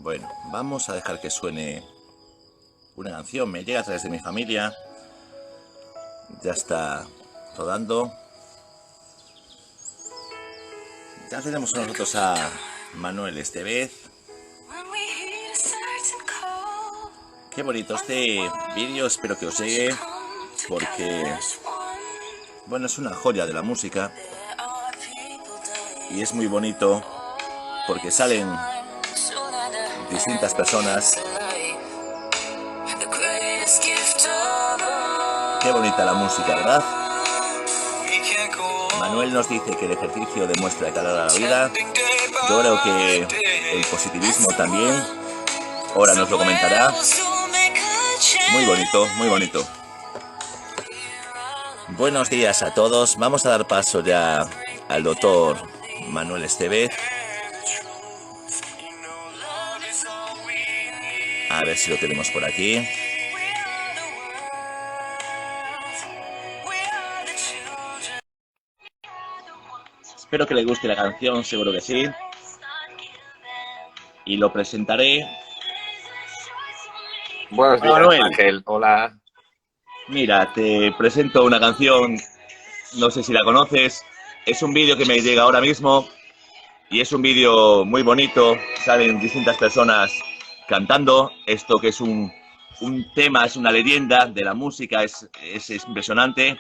Bueno, vamos a dejar que suene una canción. Me llega a través de mi familia. Ya está rodando. Ya tenemos con nosotros a Manuel Estevez. Qué bonito este vídeo, espero que os llegue, porque, bueno, es una joya de la música. Y es muy bonito, porque salen distintas personas. Qué bonita la música, ¿verdad? Manuel nos dice que el ejercicio demuestra calor a la vida. Yo creo que el positivismo también. Ahora nos lo comentará. Muy bonito, muy bonito. Buenos días a todos. Vamos a dar paso ya al doctor Manuel Estevez. A ver si lo tenemos por aquí. Espero que le guste la canción, seguro que sí. Y lo presentaré. Buenos días, Manuel. Ángel. Hola. Mira, te presento una canción, no sé si la conoces. Es un vídeo que me llega ahora mismo y es un vídeo muy bonito. Salen distintas personas cantando. Esto que es un tema, es una leyenda de la música, es impresionante.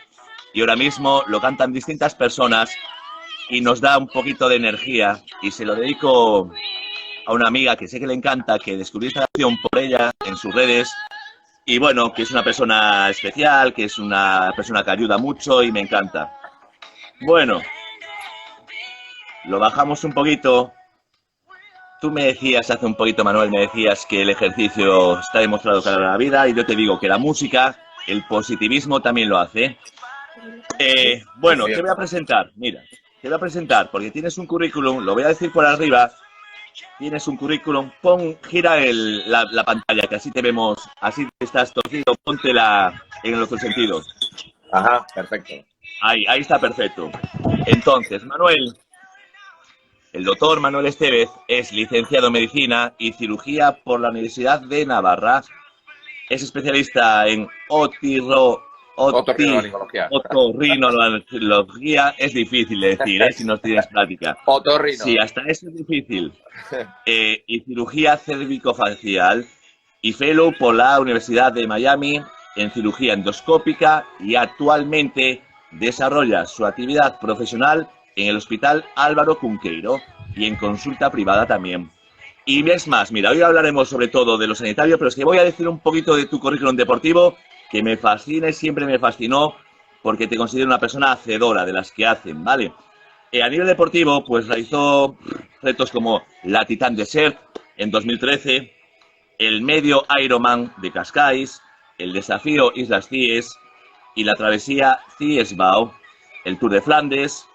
Y ahora mismo lo cantan distintas personas y nos da un poquito de energía. Y se lo dedico a una amiga que sé que le encanta, que descubrí esta canción por ella en sus redes. Y bueno, que es una persona especial, que es una persona que ayuda mucho y me encanta. Bueno, lo bajamos un poquito. Tú me decías hace un poquito, Manuel, me decías que el ejercicio está demostrado para la vida y yo te digo que la música, el positivismo también lo hace. Bueno, te voy a presentar, mira, te voy a presentar porque tienes un currículum, lo voy a decir por arriba. Tienes un currículum, gira la pantalla, que así te vemos, así estás torcido, póntela en los otros sentidos. Ajá, perfecto. Ahí está perfecto. Entonces, Manuel, el doctor Manuel Estevez es licenciado en Medicina y Cirugía por la Universidad de Navarra. Es especialista en Otorrinolaringología. otorrinolaringología. Es difícil de decir, si no tienes práctica. Otorrino. Sí, hasta eso es difícil. Y cirugía cervicofacial y fellow por la Universidad de Miami en cirugía endoscópica y actualmente desarrolla su actividad profesional en el Hospital Álvaro Cunqueiro y en consulta privada también. Y es más, mira, hoy hablaremos sobre todo de lo sanitario, pero es que voy a decir un poquito de tu currículum deportivo, que me fascina y siempre me fascinó, porque te considero una persona hacedora de las que hacen, ¿vale? A nivel deportivo, pues realizó retos como la Titan Desert en 2013, el medio Ironman de Cascais, el desafío Islas Cíes y la travesía Ciesbao, el Tour de Flandes,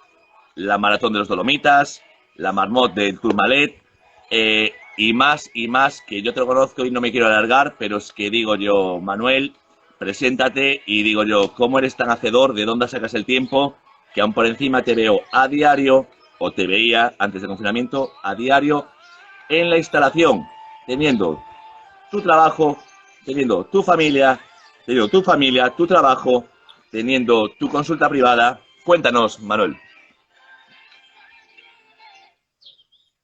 la Maratón de los Dolomitas, la Marmot del Tourmalet, y más, que yo te lo conozco y no me quiero alargar, pero es que digo yo, Manuel, preséntate y digo yo, ¿cómo eres tan hacedor? ¿De dónde sacas el tiempo? Que aún por encima te veo a diario, o te veía antes del confinamiento, a diario, en la instalación, teniendo tu trabajo, teniendo tu familia, tu trabajo, teniendo tu consulta privada. Cuéntanos, Manuel.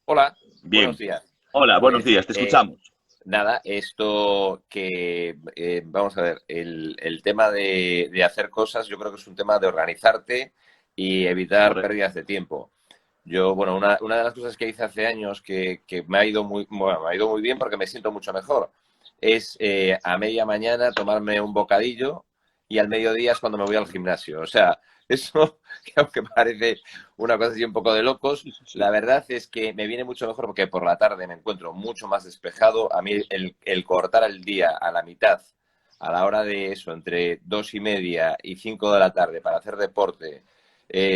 Hola, buenos Bien. días. Hola, buenos Pues días, te escuchamos. nada, esto que vamos a ver, el tema de hacer cosas, yo creo que es un tema de organizarte y evitar Correcto. pérdidas de tiempo. Yo, bueno, una de las cosas que hice hace años que me ha ido me ha ido muy bien porque me siento mucho mejor, es a media mañana tomarme un bocadillo y al mediodía es cuando me voy al gimnasio. O sea, eso que aunque parece una cosa así un poco de locos, Sí, sí, sí. la verdad es que me viene mucho mejor porque por la tarde me encuentro mucho más despejado. A mí el cortar el día a la mitad, a la hora de eso, entre 2:30 y 5 de la tarde para hacer deporte,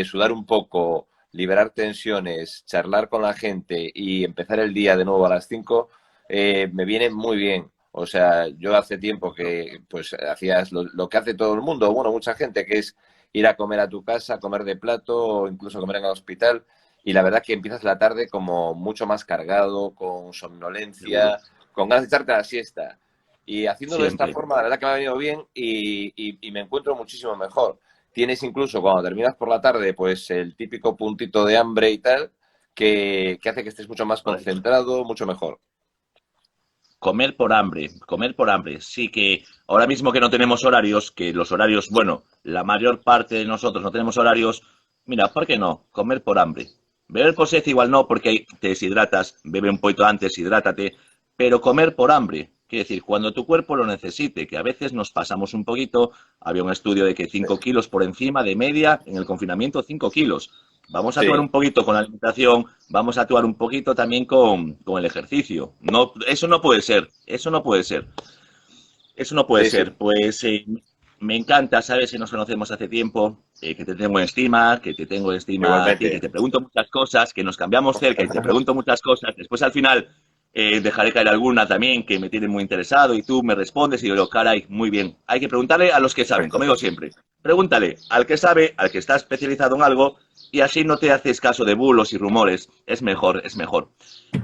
sudar un poco, liberar tensiones, charlar con la gente y empezar el día de nuevo a las 5, me viene muy bien. O sea, yo hace tiempo que pues hacías lo que hace todo el mundo, bueno, mucha gente, que es ir a comer a tu casa, comer de plato o incluso comer en el hospital. y la verdad que empiezas la tarde como mucho más cargado, con Seguro. somnolencia, con ganas de echarte a la siesta. Y haciéndolo de esta Siempre. forma, la verdad que me ha venido bien y me encuentro muchísimo mejor. Tienes incluso cuando terminas por la tarde, pues el típico puntito de hambre y tal, que hace que estés mucho más Correcto. concentrado, mucho mejor. Comer por hambre, comer por hambre. Sí que ahora mismo que no tenemos horarios, que los horarios, bueno, la mayor parte de nosotros no tenemos horarios, mira, ¿por qué no? Comer por hambre. Beber por sed igual no, porque te deshidratas, bebe un poquito antes, hidrátate, pero comer por hambre. Quiere decir, cuando tu cuerpo lo necesite, que a veces nos pasamos un poquito, había un estudio de que 5 kilos por encima de media en el confinamiento, 5 kilos. Vamos a actuar Sí, un poquito con la alimentación, vamos a actuar un poquito también con el ejercicio. No, eso no puede ser, eso no puede ser, eso no puede sí, sí, ser. Pues me encanta, sabes que nos conocemos hace tiempo, que te tengo en estima, que te tengo en estima a ti, que igualmente. te pregunto muchas cosas, que nos cambiamos cerca y te pregunto muchas cosas. Después al final dejaré caer alguna también que me tiene muy interesado y tú me respondes y yo, caray, muy bien. Hay que preguntarle a los que saben, como digo Perfecto. siempre. Pregúntale al que sabe, al que está especializado en algo y así no te haces caso de bulos y rumores. Es mejor, es mejor.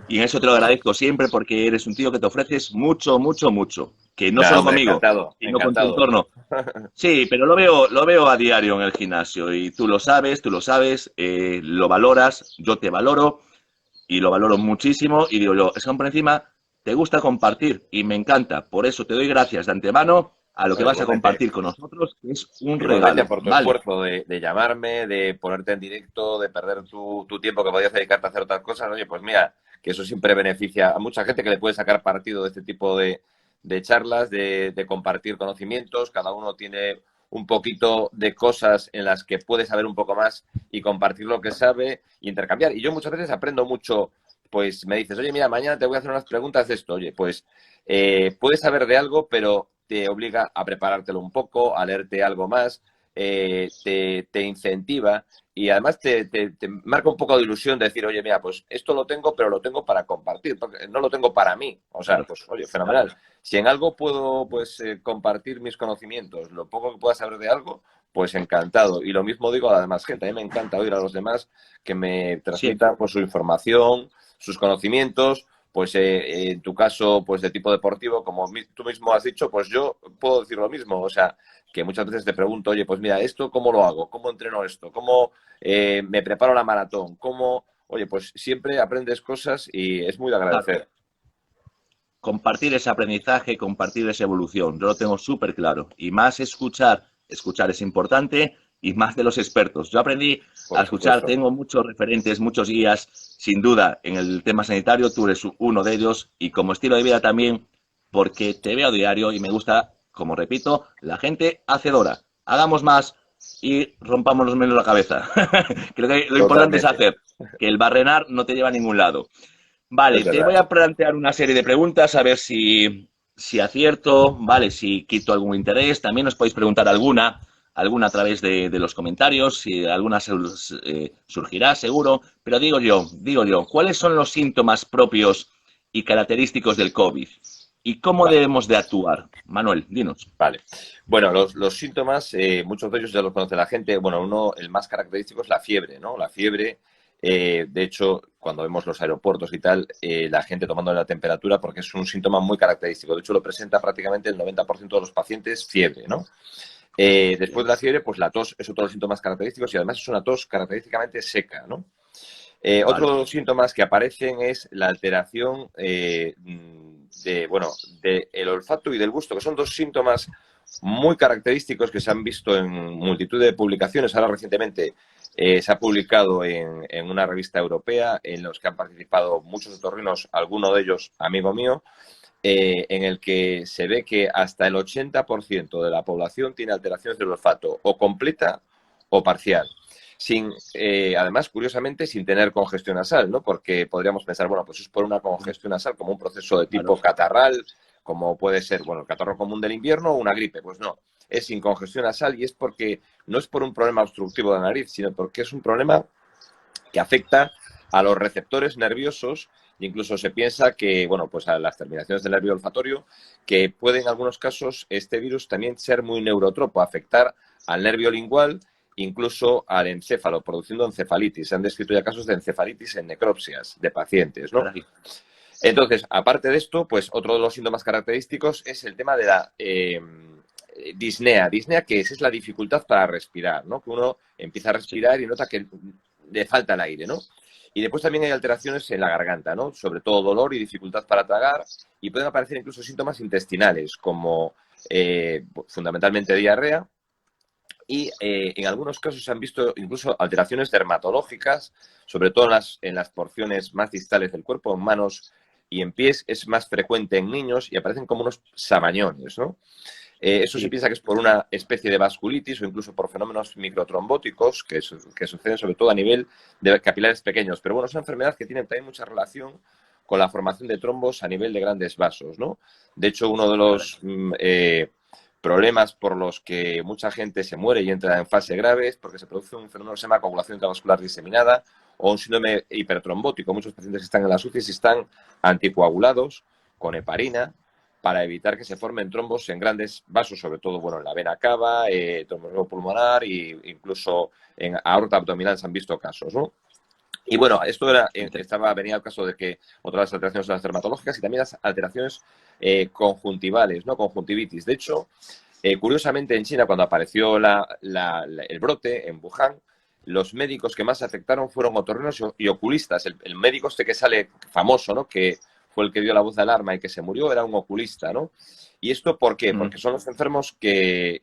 Y en eso te lo agradezco siempre porque eres un tío que te ofreces mucho, mucho, mucho. Que no Nada, solo hombre, conmigo, encantado, sino con tu encantado. entorno. Sí, pero lo veo a diario en el gimnasio y tú lo sabes, lo valoras, yo te valoro y lo valoro muchísimo y digo yo, es que por encima te gusta compartir y me encanta. Por eso te doy gracias de antemano a lo que No, vas a igualmente. compartir con nosotros, que es un Igualmente regalo. por tu Vale, esfuerzo de llamarme, de ponerte en directo, de perder tu tiempo que podías dedicarte a hacer otras cosas. Oye, pues mira, que eso siempre beneficia a mucha gente que le puede sacar partido de este tipo de charlas, de compartir conocimientos. Cada uno tiene un poquito de cosas en las que puede saber un poco más y compartir lo que sabe y intercambiar. Y yo muchas veces aprendo mucho, pues me dices, oye, mira, mañana te voy a hacer unas preguntas de esto. Oye, pues puedes saber de algo, pero te obliga a preparártelo un poco, a leerte algo más, te incentiva y además te marca un poco de ilusión de decir, oye, mira, pues esto lo tengo, pero lo tengo para compartir, porque no lo tengo para mí. O sea, claro, pues oye, claro. fenomenal. Si en algo puedo pues compartir mis conocimientos, lo poco que pueda saber de algo, pues encantado. Y lo mismo digo a la demás gente. A mí me encanta oír a los demás que me Siempre. transmitan pues, su información, sus conocimientos, pues en tu caso, pues de tipo deportivo, como tú mismo has dicho, pues yo puedo decir lo mismo. O sea, que muchas veces te pregunto, oye, pues mira, esto cómo lo hago, cómo entreno esto, cómo me preparo la maratón, cómo, oye, pues siempre aprendes cosas y es muy de Claro. agradecer. Compartir ese aprendizaje, compartir esa evolución. Yo lo tengo súper claro. Y más escuchar, escuchar es importante y más de los expertos. Yo aprendí a Por escuchar, supuesto. tengo muchos referentes, muchos guías, sin duda, en el tema sanitario, tú eres uno de ellos y como estilo de vida también, porque te veo a diario y me gusta, como repito, la gente hacedora. Hagamos más y rompámonos menos la cabeza. Creo que lo importante es Totalmente. hacer, que el barrenar no te lleva a ningún lado. Es Vale, te voy verdad. a plantear una serie de preguntas a ver si acierto, vale, si quito algún interés. También os podéis preguntar alguna a través de los comentarios, si alguna surgirá, seguro. Pero digo yo, ¿cuáles son los síntomas propios y característicos del COVID? ¿Y cómo Vale. debemos de actuar? Manuel, dinos. Vale. Bueno, los síntomas, muchos de ellos ya los conoce la gente. Bueno, uno, el más característico es la fiebre, ¿no? La fiebre, de hecho, cuando vemos los aeropuertos y tal, la gente tomando la temperatura, porque es un síntoma muy característico. De hecho, lo presenta prácticamente el 90% de los pacientes fiebre, ¿no? Después Bien, de la fiebre, pues la tos es otro de los síntomas característicos y además es una tos característicamente seca, ¿no? Otro vale, de los síntomas que aparecen es la alteración bueno, del olfato y del gusto, que son dos síntomas muy característicos que se han visto en multitud de publicaciones. Ahora recientemente se ha publicado en una revista europea en los que han participado muchos otorrinos, alguno de ellos amigo mío, en el que se ve que hasta el 80% de la población tiene alteraciones del olfato, o completa o parcial. Sin, además, curiosamente, sin tener congestión nasal, ¿no? Porque podríamos pensar, bueno, pues es por una congestión nasal, como un proceso de claro, tipo catarral, como puede ser, bueno, el catarro común del invierno o una gripe. Pues no, es sin congestión nasal y es porque no es por un problema obstructivo de la nariz, sino porque es un problema que afecta a los receptores nerviosos. Incluso se piensa que, bueno, pues a las terminaciones del nervio olfatorio, que puede en algunos casos este virus también ser muy neurotropo, afectar al nervio lingual incluso al encéfalo, produciendo encefalitis. Se han descrito ya casos de encefalitis en necropsias de pacientes, ¿no? Entonces, aparte de esto, pues otro de los síntomas característicos es el tema de la disnea. Disnea, ¿qué es? Es la dificultad para respirar, ¿no? Que uno empieza a respirar y nota que le falta el aire, ¿no? Y después también hay alteraciones en la garganta, ¿no? Sobre todo dolor y dificultad para tragar, y pueden aparecer incluso síntomas intestinales, como fundamentalmente diarrea, y en algunos casos se han visto incluso alteraciones dermatológicas, sobre todo en las porciones más distales del cuerpo, en manos y en pies. Es más frecuente en niños y aparecen como unos sabañones, ¿no? Eso se piensa que es por una especie de vasculitis o incluso por fenómenos microtrombóticos que suceden sobre todo a nivel de capilares pequeños. Pero bueno, es una enfermedad que tiene también mucha relación con la formación de trombos a nivel de grandes vasos, ¿no? De hecho, uno de los problemas por los que mucha gente se muere y entra en fase grave es porque se produce un fenómeno que se llama coagulación intravascular diseminada o un síndrome hipertrombótico. Muchos pacientes que están en las UCIs están anticoagulados con heparina para evitar que se formen trombos en grandes vasos, sobre todo bueno, en la vena cava, trombos pulmonar e incluso en aorta abdominal se han visto casos, ¿no? Y bueno, esto venía al caso de que otras alteraciones son las dermatológicas y también las alteraciones conjuntivales, ¿no? Conjuntivitis. De hecho, curiosamente en China, cuando apareció el brote en Wuhan, los médicos que más se afectaron fueron otorrinos y oculistas. El médico este que sale famoso, ¿no? Que fue el que dio la voz de alarma y que se murió, era un oculista, ¿no? ¿Y esto por qué? Porque son los enfermos que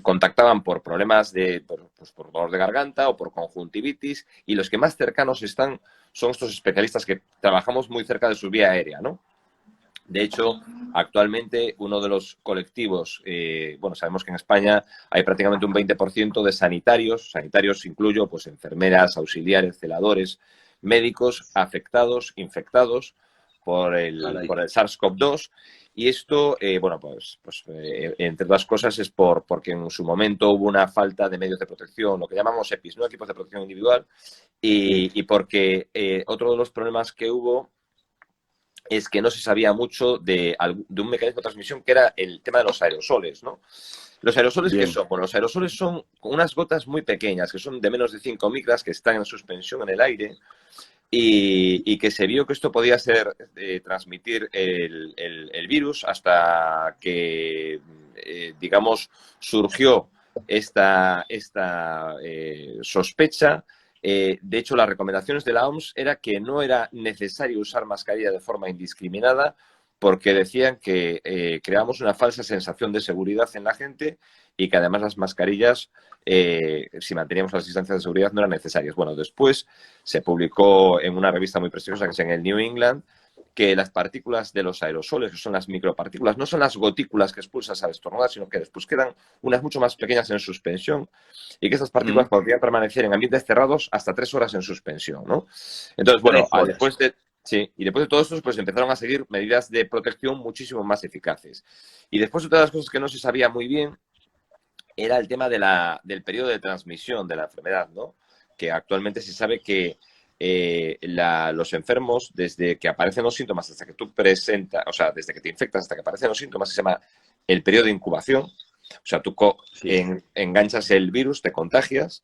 contactaban por problemas por dolor de garganta o por conjuntivitis, y los que más cercanos están son estos especialistas que trabajamos muy cerca de su vía aérea, ¿no? De hecho, actualmente uno de los colectivos, bueno, sabemos que en España hay prácticamente un 20% de sanitarios incluyo pues enfermeras, auxiliares, celadores, médicos afectados, infectados por el SARS-CoV-2. Y esto, bueno, entre otras cosas es porque en su momento hubo una falta de medios de protección, lo que llamamos EPIs, ¿no? Equipos de protección individual, y porque otro de los problemas que hubo es que no se sabía mucho de un mecanismo de transmisión que era el tema de los aerosoles, ¿no? ¿Los aerosoles qué son? Bueno, los aerosoles son unas gotas muy pequeñas, que son de menos de 5 micras, que están en suspensión en el aire, y que se vio que esto podía ser transmitir el virus hasta que, digamos, surgió esta sospecha. De hecho, las recomendaciones de la OMS era que no era necesario usar mascarilla de forma indiscriminada porque decían que creamos una falsa sensación de seguridad en la gente y que además las mascarillas, si manteníamos las distancias de seguridad, no eran necesarias. Bueno, después se publicó en una revista muy prestigiosa que es en el New England que las partículas de los aerosoles, que son las micropartículas, no son las gotículas que expulsas al estornudar, sino que después quedan unas mucho más pequeñas en suspensión y que estas partículas podrían permanecer en ambientes cerrados hasta 3 horas en suspensión, ¿no? Entonces, bueno, después de todo esto, pues empezaron a seguir medidas de protección muchísimo más eficaces. Y después, otra de las cosas que no se sabía muy bien era el tema del periodo de transmisión de la enfermedad, ¿no? Que actualmente se sabe que los enfermos, desde que aparecen los síntomas hasta que tú presentas, o sea, desde que te infectas hasta que aparecen los síntomas, se llama el periodo de incubación. O sea, tú enganchas el virus, te contagias,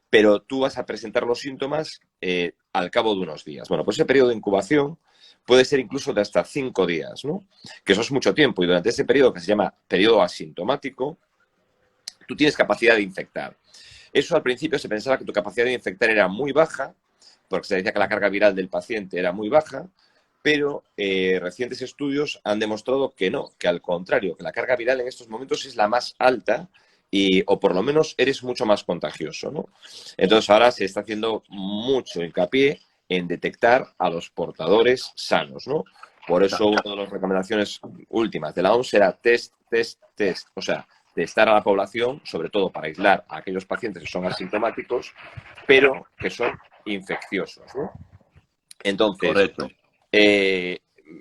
pero tú vas a presentar los síntomas al cabo de unos días. Bueno, pues ese periodo de incubación puede ser incluso de hasta 5 días, ¿no? Que eso es mucho tiempo. Y durante ese periodo, que se llama periodo asintomático, tú tienes capacidad de infectar. Eso al principio se pensaba que tu capacidad de infectar era muy baja, porque se decía que la carga viral del paciente era muy baja, pero recientes estudios han demostrado que no, que al contrario, que la carga viral en estos momentos es la más alta o por lo menos eres mucho más contagioso, ¿no? Entonces ahora se está haciendo mucho hincapié en detectar a los portadores sanos, ¿no? Por eso una de las recomendaciones últimas de la OMS era test. O sea, testar a la población, sobre todo para aislar a aquellos pacientes que son asintomáticos, pero que son infecciosos, ¿no? Entonces,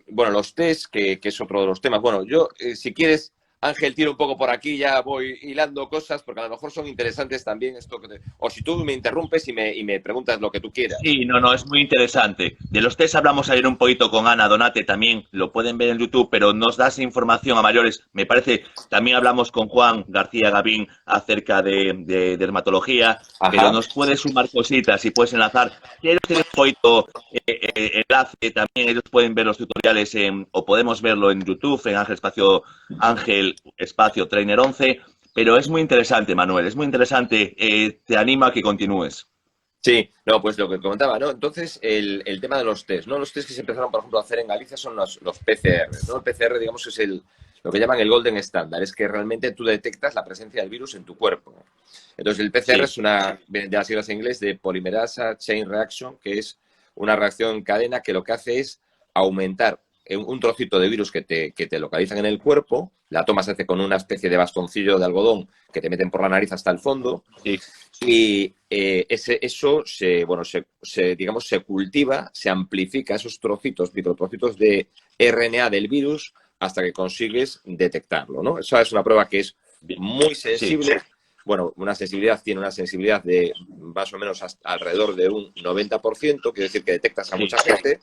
bueno, los test, que es otro de los temas. Bueno, yo, si quieres, Ángel, tiro un poco por aquí, ya voy hilando cosas, porque a lo mejor son interesantes también esto que o si tú me interrumpes y me preguntas lo que tú quieras. Sí, no, es muy interesante. De los test hablamos ayer un poquito con Ana Donate, también lo pueden ver en YouTube, pero nos das información a mayores. Me parece, también hablamos con Juan García Gavín acerca de dermatología, pero Ajá. nos puedes sumar cositas y puedes enlazar. Si ellos tienen un poquito enlace, también ellos pueden ver los tutoriales o podemos verlo en YouTube, en Ángel Espacio Trainer 11, pero es muy interesante, Manuel, es muy interesante. Te animo a que continúes. Sí, no, pues lo que comentaba, ¿no? Entonces, el tema de los test, ¿no? Los test que se empezaron, por ejemplo, a hacer en Galicia son los PCR, ¿no? El PCR, digamos, es lo que llaman el golden standard, es que realmente tú detectas la presencia del virus en tu cuerpo. Entonces, el PCR Sí, es una, de las siglas en inglés, de Polymerase Chain Reaction, que es una reacción en cadena que lo que hace es aumentar un trocito de virus que te localizan en el cuerpo, la toma se hace con una especie de bastoncillo de algodón que te meten por la nariz hasta el fondo, sí. y eso digamos, se cultiva, se amplifica esos trocitos, microtrocitos de RNA del virus hasta que consigues detectarlo, ¿no? Esa es una prueba que es Bien. muy Sí, sensible. Bueno, tiene una sensibilidad de más o menos alrededor de un 90%, quiere decir que detectas a sí, mucha gente.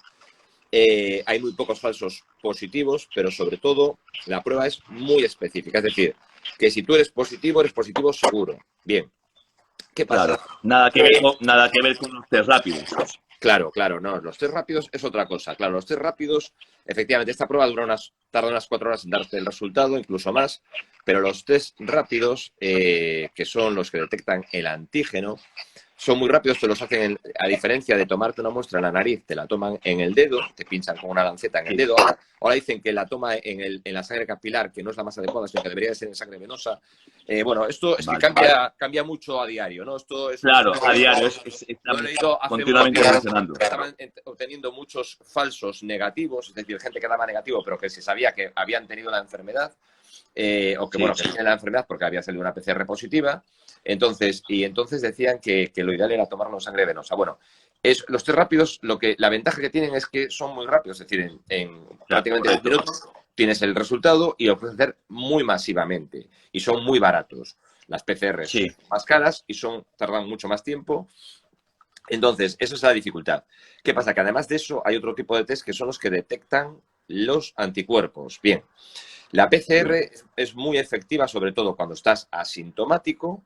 Hay muy pocos falsos positivos, pero sobre todo la prueba es muy específica. Es decir, que si tú eres positivo seguro. Bien, ¿qué pasa? claro. Nada que ver con los test rápidos. Claro, claro, no. Los test rápidos es otra cosa. Claro, los test rápidos, efectivamente, esta prueba tarda unas 4 horas en darte el resultado, incluso más, pero los test rápidos, que son los que detectan el antígeno, son muy rápidos, te los hacen, a diferencia de tomarte una muestra en la nariz, te la toman en el dedo, te pinchan con una lanceta en el Sí, dedo. Ahora dicen que la toma en la sangre capilar, que no es la más adecuada, sino que debería de ser en sangre venosa. Bueno, esto es que vale. cambia mucho a diario, ¿no? Esto es una Claro, historia a que diario, lo he leído hace unos continuamente días. evolucionando. Estaban obteniendo muchos falsos negativos, es decir, gente que daba negativo, pero que se sabía que habían tenido la enfermedad. O que, bueno, Sí, que tienen la enfermedad porque había salido una PCR positiva. Entonces decían que lo ideal era tomarlo en sangre venosa. Bueno, los test rápidos, la ventaja que tienen es que son muy rápidos, es decir, en claro, prácticamente 10 correcto. minutos tienes el resultado y lo puedes hacer muy masivamente y son muy baratos. Las PCR son Sí, más caras y tardan mucho más tiempo. Entonces, esa es la dificultad. ¿Qué pasa? Que además de eso hay otro tipo de test que son los que detectan los anticuerpos. Bien, la bien. PCR es muy efectiva, sobre todo cuando estás asintomático,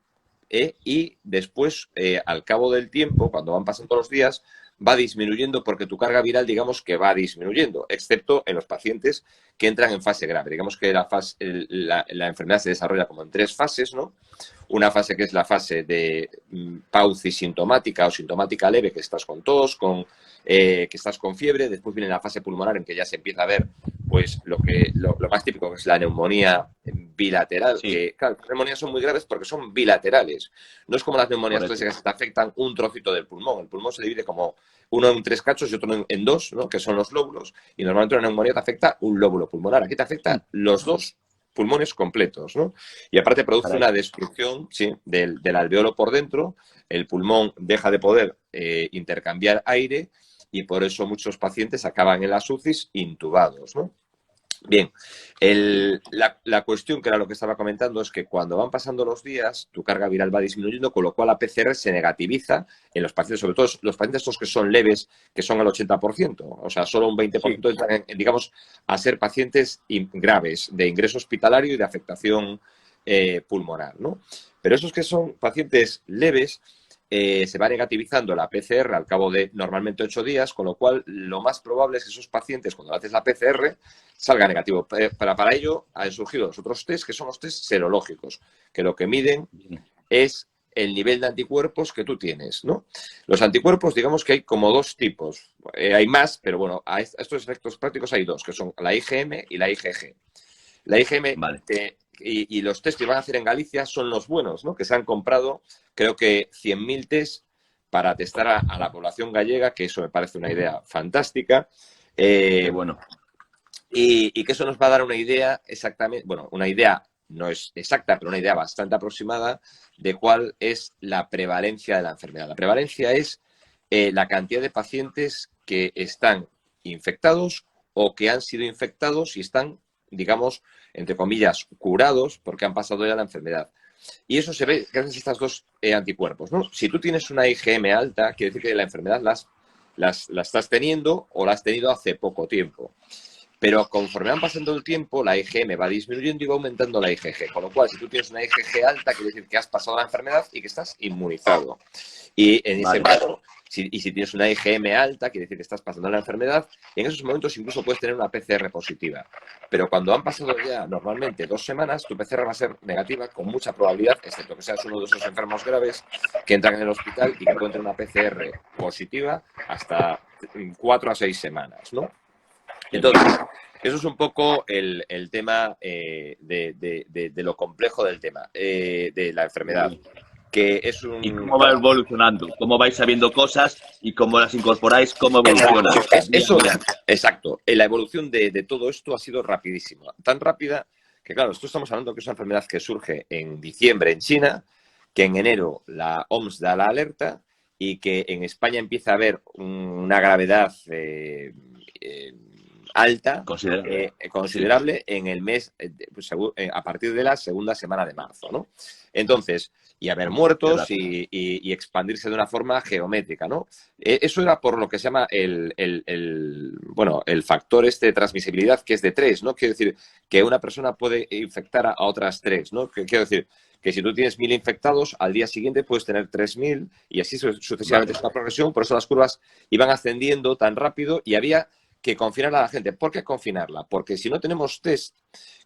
y después, al cabo del tiempo, cuando van pasando los días, va disminuyendo porque tu carga viral, digamos que va disminuyendo, excepto en los pacientes que entran en fase grave. Digamos que la enfermedad se desarrolla como en 3 fases, ¿no? Una fase que es la fase de pauci sintomática o sintomática leve, que estás con tos, que estás con fiebre. Después viene la fase pulmonar, en que ya se empieza a ver pues lo más típico, que es la neumonía bilateral, Sí, que claro, las neumonías son muy graves porque son bilaterales. No es como las neumonías correcto. clásicas que te afectan un trocito del pulmón. El pulmón se divide como uno en 3 cachos y otro en 2, ¿no? Que son los lóbulos, y normalmente una neumonía te afecta un lóbulo pulmonar. Aquí te afecta los 2 pulmones completos, ¿no? Y aparte produce Caray. una destrucción, sí, del alveolo por dentro. El pulmón deja de poder intercambiar aire y por eso muchos pacientes acaban en las UCIs intubados, ¿no? Bien, la cuestión, que era lo que estaba comentando, es que cuando van pasando los días, tu carga viral va disminuyendo, con lo cual la PCR se negativiza en los pacientes, sobre todo los pacientes estos que son leves, que son el 80%, o sea, solo un Sí, 20% entran, digamos, a ser pacientes graves, de ingreso hospitalario y de afectación pulmonar, ¿no? Pero esos que son pacientes leves, se va negativizando la PCR al cabo de normalmente 8 días, con lo cual lo más probable es que esos pacientes, cuando haces la PCR, salga negativo. Para ello han surgido los otros test, que son los test serológicos, que lo que miden bien. es el nivel de anticuerpos que tú tienes, ¿no? Los anticuerpos, digamos que hay como 2 tipos. Hay más, pero bueno, a estos efectos prácticos hay 2, que son la IgM y la IgG. La IgM Vale. y los test que van a hacer en Galicia son los buenos, ¿no? Que se han comprado, creo que 100.000 test para testar a la población gallega, que eso me parece una idea fantástica. Qué Eh, bueno. y que eso nos va a dar una idea exactamente, bueno, una idea no es exacta, pero una idea bastante aproximada de cuál es la prevalencia de la enfermedad. La prevalencia es la cantidad de pacientes que están infectados o que han sido infectados y están digamos, entre comillas, curados porque han pasado ya la enfermedad. Y eso se ve gracias a estos dos anticuerpos, ¿no? Si tú tienes una IgM alta, quiere decir que la enfermedad la estás teniendo o la has tenido hace poco tiempo. Pero conforme van pasando el tiempo, la IgM va disminuyendo y va aumentando la IgG. Con lo cual, si tú tienes una IgG alta, quiere decir que has pasado la enfermedad y que estás inmunizado. Y en ese caso, si tienes una IgM alta, quiere decir que estás pasando la enfermedad, y en esos momentos incluso puedes tener una PCR positiva. Pero cuando han pasado ya normalmente 2 semanas, tu PCR va a ser negativa con mucha probabilidad, excepto que seas uno de esos enfermos graves que entran en el hospital y que pueden tener una PCR positiva hasta 4 a 6 semanas, ¿no? Entonces, eso es un poco el tema de lo complejo del tema, de la enfermedad. Que es un... ¿Y cómo va evolucionando? ¿Cómo vais sabiendo cosas y cómo las incorporáis? ¿Cómo evoluciona? Eso, exacto. La evolución de todo esto ha sido rapidísima. Tan rápida que, claro, esto estamos hablando que es una enfermedad que surge en diciembre en China, que en enero la OMS da la alerta y que en España empieza a haber una gravedad alta, considerable en el mes, a partir de la segunda semana de marzo, ¿no? Entonces, y haber muertos y expandirse de una forma geométrica, ¿no? Eso era por lo que se llama el factor de transmisibilidad, que es de 3, ¿no? Quiere decir que una persona puede infectar a otras 3, ¿no? Quiero decir que si tú tienes 1.000 infectados, al día siguiente puedes tener 3.000 y así sucesivamente es una progresión. Por eso las curvas iban ascendiendo tan rápido y había que confinar a la gente. ¿Por qué confinarla? Porque si no tenemos test,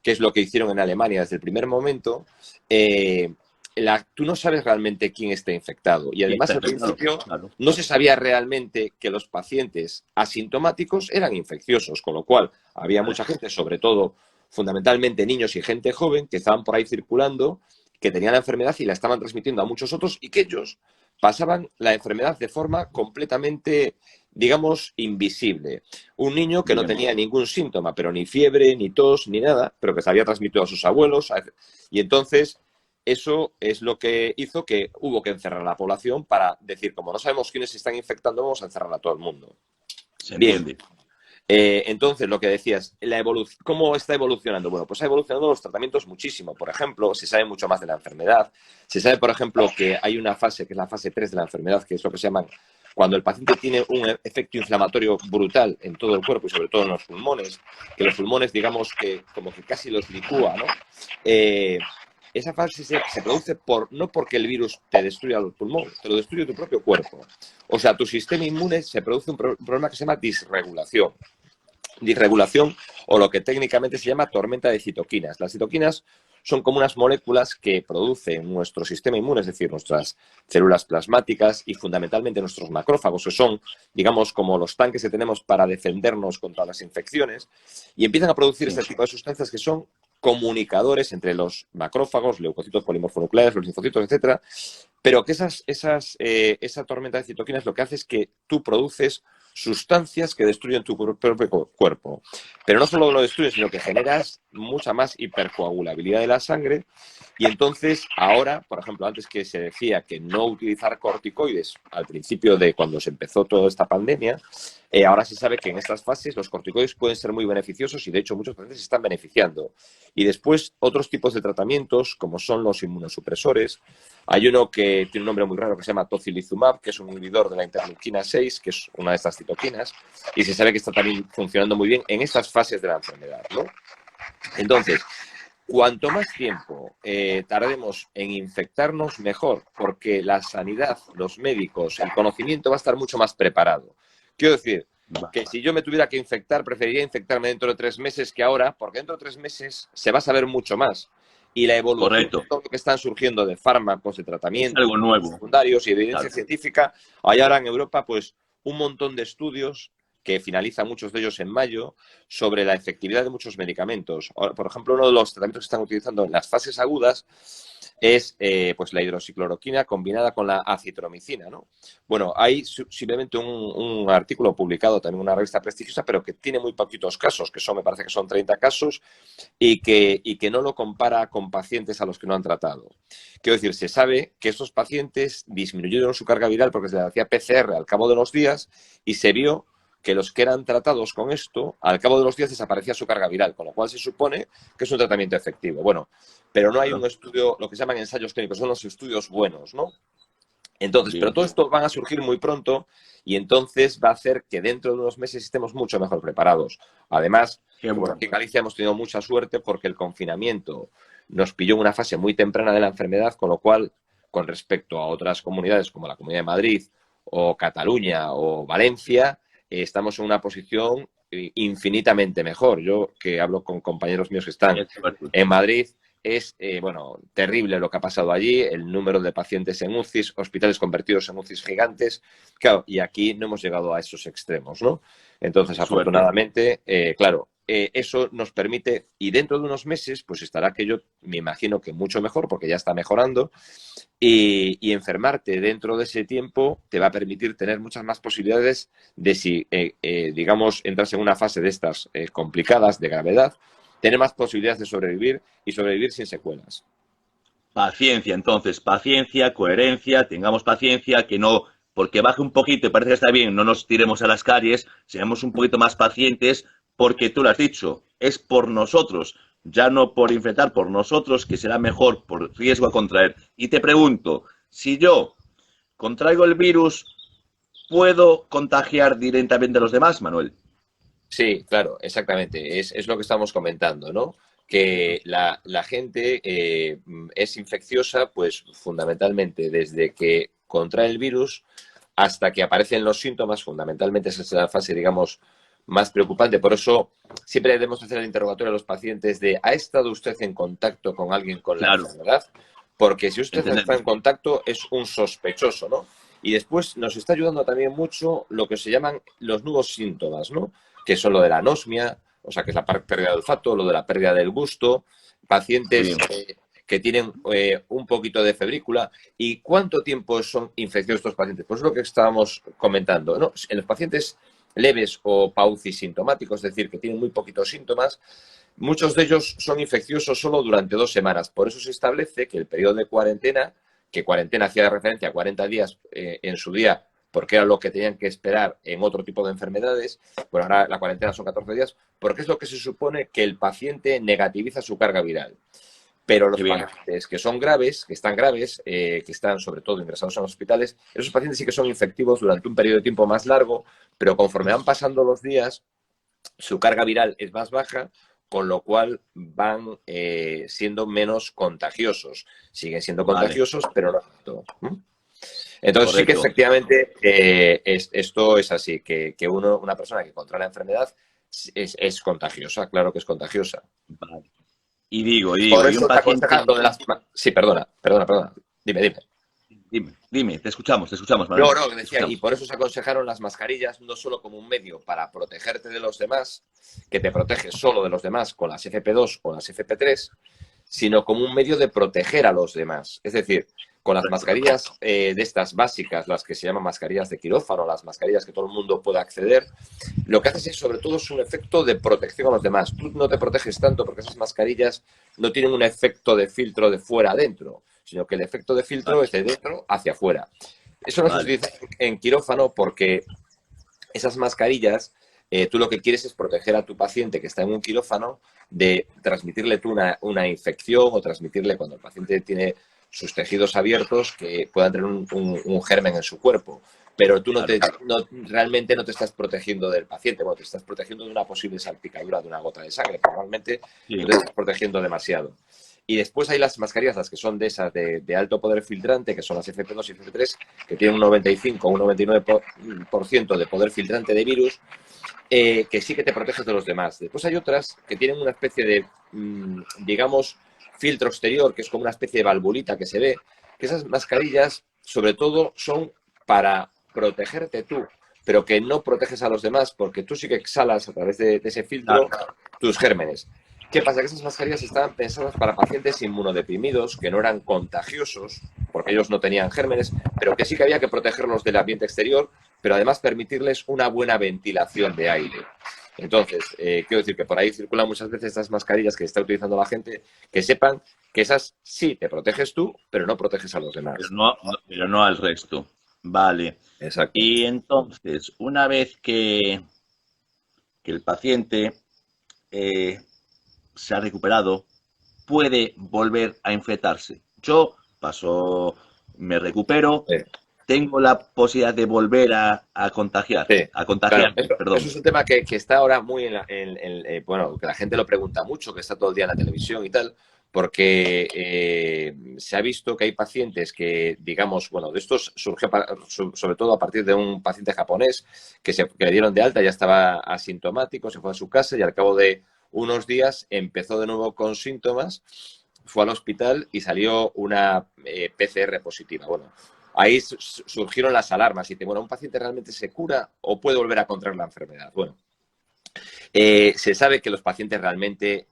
que es lo que hicieron en Alemania desde el primer momento, tú no sabes realmente quién está infectado. Y además, al principio, no se sabía realmente que los pacientes asintomáticos eran infecciosos, con lo cual había mucha gente, sobre todo, fundamentalmente niños y gente joven, que estaban por ahí circulando, que tenían la enfermedad y la estaban transmitiendo a muchos otros y que ellos pasaban la enfermedad de forma completamente, digamos, invisible. Un niño que no tenía ningún síntoma, pero ni fiebre, ni tos, ni nada, pero que se había transmitido a sus abuelos. Y entonces, eso es lo que hizo que hubo que encerrar a la población para decir, como no sabemos quiénes se están infectando, vamos a encerrar a todo el mundo. Bien. Entonces, lo que decías, ¿cómo está evolucionando? Bueno, pues ha evolucionado los tratamientos muchísimo. Por ejemplo, se sabe mucho más de la enfermedad. Se sabe, por ejemplo, que hay una fase, que es la fase 3 de la enfermedad, que es lo que se llama cuando el paciente tiene un efecto inflamatorio brutal en todo el cuerpo y sobre todo en los pulmones, que los pulmones, digamos, que como que casi los licúa, ¿no? Esa fase se produce no porque el virus te destruya los pulmones, te lo destruye tu propio cuerpo. O sea, tu sistema inmune se produce un problema que se llama disregulación. Disregulación o lo que técnicamente se llama tormenta de citoquinas. Las citoquinas son como unas moléculas que produce nuestro sistema inmune, es decir, nuestras células plasmáticas y fundamentalmente nuestros macrófagos, que son, digamos, como los tanques que tenemos para defendernos contra las infecciones, y empiezan a producir este tipo de sustancias que son comunicadores entre los macrófagos, leucocitos polimorfonucleares, los linfocitos, etcétera, pero que esa tormenta de citoquinas lo que hace es que tú produces sustancias que destruyen tu propio cuerpo. Pero no solo lo destruyes, sino que generas mucha más hipercoagulabilidad de la sangre. Y entonces, ahora, por ejemplo, antes que se decía que no utilizar corticoides al principio de cuando se empezó toda esta pandemia, ahora se sabe que en estas fases los corticoides pueden ser muy beneficiosos y, de hecho, muchos pacientes se están beneficiando. Y después, otros tipos de tratamientos, como son los inmunosupresores. Hay uno que tiene un nombre muy raro que se llama tocilizumab, que es un inhibidor de la interleuquina 6, que es una de estas citoquinas, y se sabe que está también funcionando muy bien en estas fases de la enfermedad, ¿no? Entonces, cuanto más tiempo tardemos en infectarnos, mejor, porque la sanidad, los médicos, el conocimiento va a estar mucho más preparado. Quiero decir que si yo me tuviera que infectar, preferiría infectarme dentro de 3 meses que ahora, porque dentro de 3 meses se va a saber mucho más. Y la evolución de todo lo que están surgiendo de fármacos, de tratamientos, algo nuevo, secundarios y evidencia científica, hay ahora en Europa pues un montón de estudios que finalizan muchos de ellos en mayo, sobre la efectividad de muchos medicamentos. Por ejemplo, uno de los tratamientos que están utilizando en las fases agudas es pues la hidroxicloroquina combinada con la acitromicina, ¿no? Bueno, hay simplemente un artículo publicado también en una revista prestigiosa, pero que tiene muy poquitos casos, que son, me parece que son 30 casos, y que no lo compara con pacientes a los que no han tratado. Quiero decir, se sabe que estos pacientes disminuyeron su carga viral porque se les hacía PCR al cabo de los días y se vio que los que eran tratados con esto, al cabo de los días desaparecía su carga viral, con lo cual se supone que es un tratamiento efectivo. Bueno, pero no hay un estudio, lo que se llaman ensayos clínicos, son los estudios buenos, ¿no? Entonces, pero todo esto van a surgir muy pronto y entonces va a hacer que dentro de unos meses estemos mucho mejor preparados. Además, bueno, aquí en Galicia hemos tenido mucha suerte porque el confinamiento nos pilló en una fase muy temprana de la enfermedad, con lo cual, con respecto a otras comunidades como la Comunidad de Madrid o Cataluña o Valencia, estamos en una posición infinitamente mejor. Yo, que hablo con compañeros míos que están en Madrid, es, bueno, terrible lo que ha pasado allí, el número de pacientes en UCIs, hospitales convertidos en UCIs gigantes, claro, y aquí no hemos llegado a esos extremos, ¿no? Entonces, afortunadamente, claro, eso nos permite, y dentro de unos meses, pues estará aquello, me imagino que mucho mejor, porque ya está mejorando, y enfermarte dentro de ese tiempo te va a permitir tener muchas más posibilidades de si, digamos, entras en una fase de estas complicadas, de gravedad, tener más posibilidades de sobrevivir y sobrevivir sin secuelas. Paciencia, entonces, paciencia, coherencia, tengamos paciencia, que no, porque baje un poquito y parece que está bien, no nos tiremos a las calles, seamos un poquito más pacientes, porque tú lo has dicho, es por nosotros, ya no por infectar, por nosotros, que será mejor por riesgo a contraer. Y te pregunto, si yo contraigo el virus, ¿puedo contagiar directamente a los demás, Manuel? Sí, claro, exactamente. Es lo que estamos comentando, ¿no? Que la gente es infecciosa, pues fundamentalmente desde que contrae el virus hasta que aparecen los síntomas, fundamentalmente esa es la fase, digamos, más preocupante. Por eso siempre debemos hacer el interrogatorio a los pacientes de ¿ha estado usted en contacto con alguien con la enfermedad? Porque si usted está en contacto es un sospechoso, ¿no? Y después nos está ayudando también mucho lo que se llaman los nuevos síntomas, ¿no? Que son lo de la anosmia, o sea, que es la pérdida del olfato, lo de la pérdida del gusto, pacientes que tienen un poquito de febrícula. ¿Y cuánto tiempo son infecciosos estos pacientes? Pues es lo que estábamos comentando, ¿no? En los pacientes leves o paucisintomáticos, es decir, que tienen muy poquitos síntomas, muchos de ellos son infecciosos solo durante 2 semanas. Por eso se establece que el periodo de cuarentena, que cuarentena hacía referencia a 40 días en su día, porque era lo que tenían que esperar en otro tipo de enfermedades, bueno, ahora la cuarentena son 14 días, porque es lo que se supone que el paciente negativiza su carga viral. Pero los pacientes que son graves, que están sobre todo ingresados en hospitales, esos pacientes sí que son infectivos durante un periodo de tiempo más largo, pero conforme van pasando los días, su carga viral es más baja, con lo cual van siendo menos contagiosos. Siguen siendo contagiosos, pero no tanto. Entonces sí que efectivamente esto es así, que una persona que contrae la enfermedad es contagiosa, claro que es contagiosa. Vale. Y digo, Por y eso un paciente... Sí, perdona. Dime. Dime, te escuchamos, Manuel. No, decía, y por eso se aconsejaron las mascarillas no solo como un medio para protegerte de los demás, que te protege solo de los demás con las FP2 o las FP3, sino como un medio de proteger a los demás. Es decir, con las mascarillas de estas básicas, las que se llaman mascarillas de quirófano, las mascarillas que todo el mundo puede acceder, lo que haces es sobre todo es un efecto de protección a los demás. Tú no te proteges tanto porque esas mascarillas no tienen un efecto de filtro de fuera adentro, sino que el efecto de filtro es de dentro hacia afuera. Eso no se utiliza en quirófano porque esas mascarillas, tú lo que quieres es proteger a tu paciente que está en un quirófano de transmitirle tú una infección o transmitirle cuando el paciente tiene sus tejidos abiertos que puedan tener un germen en su cuerpo. Pero tú realmente no te estás protegiendo del paciente, bueno, te estás protegiendo de una posible salpicadura de una gota de sangre. Probablemente no te estás protegiendo demasiado. Y después hay las mascarillas, las que son de esas de alto poder filtrante, que son las FP2 y FP3, que tienen un 95 o un 99% de poder filtrante de virus, que sí que te proteges de los demás. Después hay otras que tienen una especie de, digamos, filtro exterior, que es como una especie de valvulita que se ve, que esas mascarillas, sobre todo, son para protegerte tú, pero que no proteges a los demás, porque tú sí que exhalas a través de ese filtro tus gérmenes. ¿Qué pasa? Que esas mascarillas estaban pensadas para pacientes inmunodeprimidos, que no eran contagiosos, porque ellos no tenían gérmenes, pero que sí que había que protegerlos del ambiente exterior, pero además permitirles una buena ventilación de aire. Entonces, quiero decir que por ahí circulan muchas veces estas mascarillas que está utilizando la gente, que sepan que esas sí te proteges tú, pero no proteges a los demás. Pero no al resto. Vale. Exacto. Y entonces, una vez que el paciente eh, se ha recuperado, puede volver a infectarse. Yo paso, me recupero, Sí. tengo la posibilidad de volver Sí, a claro, contagiarme, eso perdón. es un tema que está ahora muy bueno, que la gente lo pregunta mucho, que está todo el día en la televisión y tal, porque se ha visto que hay pacientes que, digamos, bueno, de estos surgió sobre todo a partir de un paciente japonés que le dieron de alta, ya estaba asintomático, se fue a su casa y al cabo de unos días empezó de nuevo con síntomas, fue al hospital y salió una PCR positiva. Bueno, ahí surgieron las alarmas y dice, bueno, ¿un paciente realmente se cura o puede volver a contraer la enfermedad? Bueno, se sabe que los pacientes realmente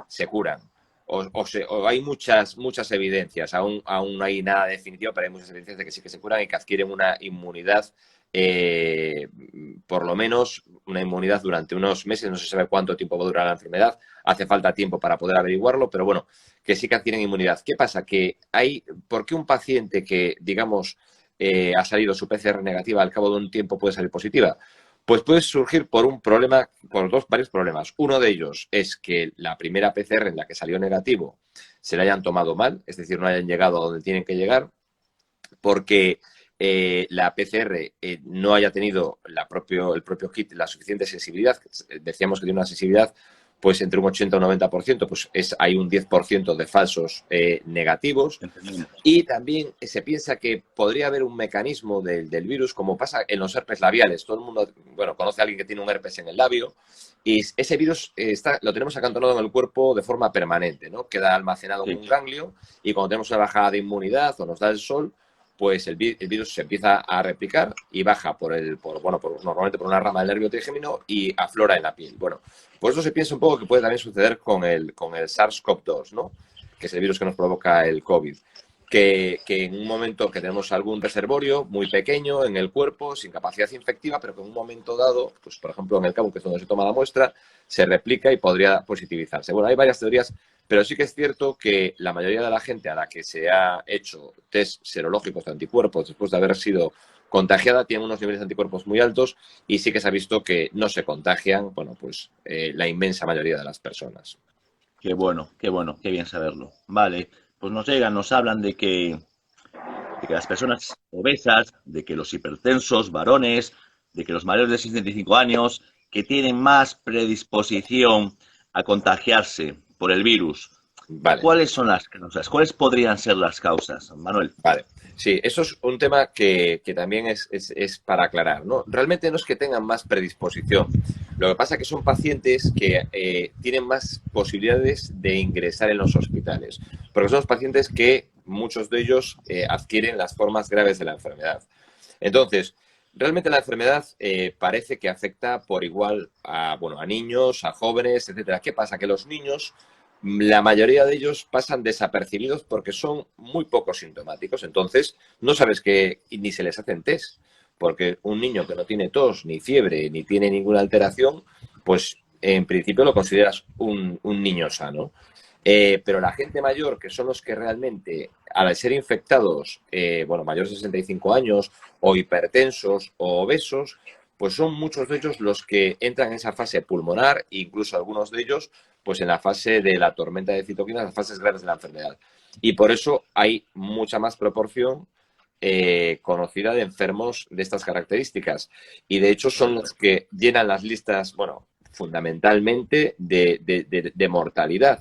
se curan. O hay muchas evidencias, aún no hay nada definitivo, pero hay muchas evidencias de que sí que se curan y que adquieren una inmunidad, por lo menos una inmunidad durante unos meses, no se sabe cuánto tiempo va a durar la enfermedad, hace falta tiempo para poder averiguarlo, pero bueno, que sí que adquieren inmunidad. ¿Qué pasa? ¿Por qué un paciente que, digamos, ha salido su PCR negativa al cabo de un tiempo puede salir positiva? Pues puede surgir por un problema, varios problemas. Uno de ellos es que la primera PCR en la que salió negativo se la hayan tomado mal, es decir, no hayan llegado a donde tienen que llegar, porque la PCR no haya tenido el propio kit la suficiente sensibilidad. Decíamos que tiene una sensibilidad pues entre un 80 y un 90%, pues hay un 10% de falsos negativos. Entendemos. Y también se piensa que podría haber un mecanismo del virus, como pasa en los herpes labiales. Todo el mundo, bueno, conoce a alguien que tiene un herpes en el labio y ese virus lo tenemos acantonado en el cuerpo de forma permanente, ¿no? Queda almacenado en Sí. un ganglio y cuando tenemos una bajada de inmunidad o nos da el sol, pues el virus se empieza a replicar y baja normalmente por una rama del nervio trigémino y aflora en la piel. Bueno, por eso se piensa un poco que puede también suceder con el SARS-CoV-2, ¿no? Que es el virus que nos provoca el COVID. Que en un momento que tenemos algún reservorio muy pequeño en el cuerpo, sin capacidad infectiva, pero que en un momento dado, pues por ejemplo en el cabo, que es donde se toma la muestra, se replica y podría positivizarse. Bueno, hay varias teorías, pero sí que es cierto que la mayoría de la gente a la que se ha hecho test serológicos de anticuerpos después de haber sido contagiada tiene unos niveles de anticuerpos muy altos y sí que se ha visto que no se contagian, bueno, pues la inmensa mayoría de las personas. Qué bueno, qué bien saberlo. Vale, pues nos llegan, nos hablan de que las personas obesas, de que los hipertensos, varones, de que los mayores de 65 años, que tienen más predisposición a contagiarse por el virus. Vale. ¿Cuáles son las causas? ¿Cuáles podrían ser las causas, Manuel? Vale, sí, eso es un tema que también es para aclarar, ¿no? Realmente no es que tengan más predisposición, lo que pasa es que son pacientes que tienen más posibilidades de ingresar en los hospitales, porque son los pacientes que muchos de ellos adquieren las formas graves de la enfermedad. Entonces, realmente la enfermedad parece que afecta por igual a niños, a jóvenes, etcétera. ¿Qué pasa? Que los niños, la mayoría de ellos pasan desapercibidos porque son muy poco sintomáticos. Entonces, no sabes que ni se les hacen test, porque un niño que no tiene tos, ni fiebre, ni tiene ninguna alteración, pues en principio lo consideras un niño sano. Pero la gente mayor, que son los que realmente, al ser infectados, mayores de 65 años, o hipertensos, o obesos, pues son muchos de ellos los que entran en esa fase pulmonar, e incluso algunos de ellos, pues en la fase de la tormenta de citoquinas, las fases graves de la enfermedad. Y por eso hay mucha más proporción conocida de enfermos de estas características. Y de hecho son los que llenan las listas, bueno, fundamentalmente de mortalidad,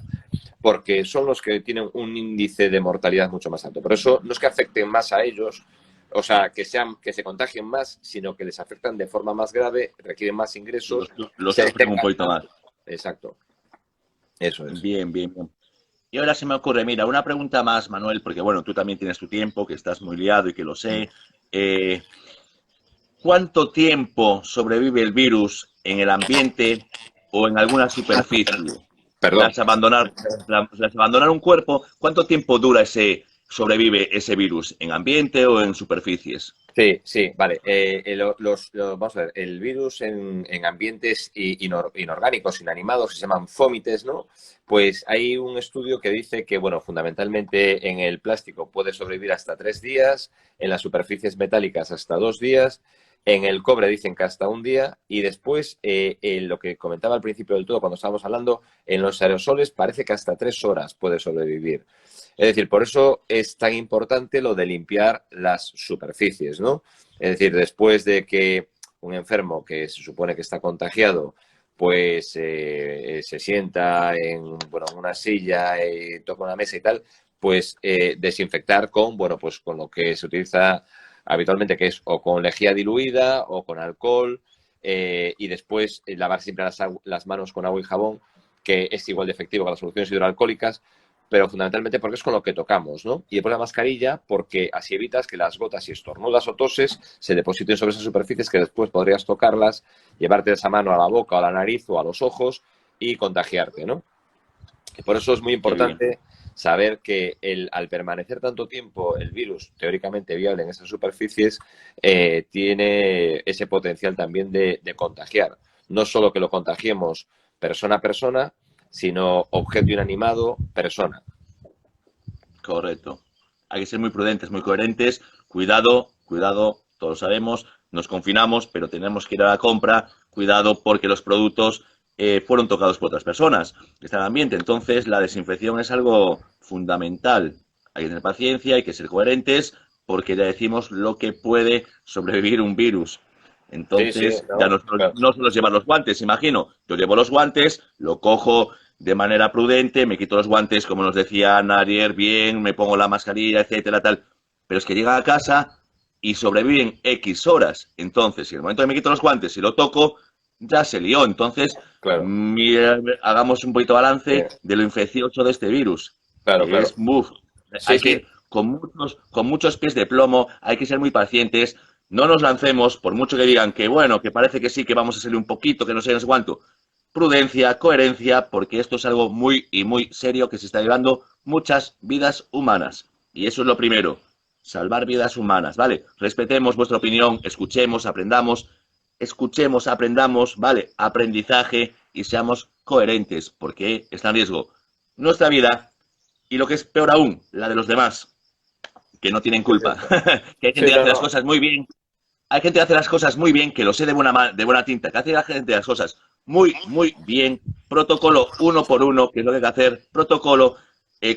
porque son los que tienen un índice de mortalidad mucho más alto. Por eso no es que afecten más a ellos, o sea, que se contagien más, sino que les afectan de forma más grave, requieren más ingresos. Los sufren un poquito más. Exacto. Eso es. Bien, bien, bien. Y ahora se me ocurre, mira, una pregunta más, Manuel, porque bueno, tú también tienes tu tiempo, que estás muy liado y que lo sé. ¿Cuánto tiempo sobrevive el virus en el ambiente o en alguna superficie? Perdón. Tras abandonar un cuerpo, ¿cuánto tiempo dura ese sobrevive ese virus? ¿En ambiente o en superficies? Sí, sí, vale. Vamos a ver, el virus en ambientes inorgánicos, inanimados, que se llaman fómites, ¿no? Pues hay un estudio que dice que, bueno, fundamentalmente en el plástico puede sobrevivir hasta 3 días, en las superficies metálicas hasta 2 días, en el cobre dicen que hasta un día, y después, lo que comentaba al principio del todo, cuando estábamos hablando, en los aerosoles parece que hasta 3 horas puede sobrevivir. Es decir, por eso es tan importante lo de limpiar las superficies, ¿no? Es decir, después de que un enfermo que se supone que está contagiado, pues se sienta bueno, en una silla, toca una mesa y tal, pues desinfectar con, bueno, pues con lo que se utiliza habitualmente, que es o con lejía diluida o con alcohol, y después lavar siempre las manos con agua y jabón, que es igual de efectivo que las soluciones hidroalcohólicas, pero fundamentalmente porque es con lo que tocamos, ¿no? Y después la mascarilla porque así evitas que las gotas, si estornudas o toses, se depositen sobre esas superficies que después podrías tocarlas, llevarte esa mano a la boca, a la nariz o a los ojos y contagiarte, ¿no? Y por eso es muy Qué bien. importante saber que al permanecer tanto tiempo el virus teóricamente viable en esas superficies, tiene ese potencial también de contagiar. No solo que lo contagiemos persona a persona, sino objeto inanimado, persona. Correcto. Hay que ser muy prudentes, muy coherentes. Cuidado, cuidado, todos sabemos, nos confinamos, pero tenemos que ir a la compra. Cuidado porque los productos fueron tocados por otras personas, está en el ambiente. Entonces, la desinfección es algo fundamental. Hay que tener paciencia, hay que ser coherentes, porque ya decimos lo que puede sobrevivir un virus. Sí, sí, Entonces, ya no, no, claro. no solo llevar los guantes, imagino. Yo llevo los guantes, lo cojo de manera prudente, me quito los guantes, como nos decía Ana ayer, bien, me pongo la mascarilla, etcétera, tal. Pero es que llega a casa y sobreviven X horas. Entonces, si en el momento que me quito los guantes y lo toco, ya se lió. Entonces, Claro, mira, hagamos un poquito de sí, balance de lo infeccioso de este virus, claro, que claro. es muf. Sí, Hay que sí, ir con muchos pies de plomo, hay que ser muy pacientes. No nos lancemos, por mucho que digan que bueno, que parece que sí, que vamos a salir un poquito, que no sé, no sé cuánto. Prudencia, coherencia, porque esto es algo muy y muy serio que se está llevando muchas vidas humanas. Y eso es lo primero, salvar vidas humanas, ¿vale? Respetemos vuestra opinión, escuchemos, aprendamos, ¿vale? Aprendizaje y seamos coherentes, porque está en riesgo nuestra vida y lo que es peor aún, la de los demás, que no tienen es culpa. cierto. Que hay Sí, gente que no, hace las no. cosas muy bien, hay gente que hace las cosas muy bien, que lo sé de buena tinta, que hace la gente las cosas muy, muy bien, protocolo uno por uno, que es lo que hay que hacer, protocolo,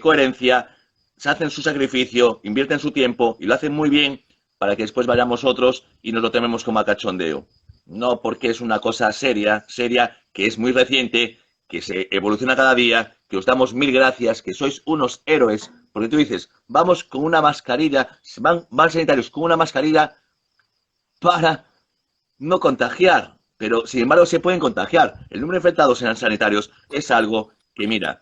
coherencia, se hacen su sacrificio, invierten su tiempo y lo hacen muy bien para que después vayamos otros y nos lo tomemos como a cachondeo. No porque es una cosa seria, seria, que es muy reciente, que se evoluciona cada día, que os damos mil gracias, que sois unos héroes, porque tú dices, vamos con una mascarilla, van sanitarios con una mascarilla para no contagiar, pero sin embargo se pueden contagiar. El número de infectados en sanitarios es algo que, mira,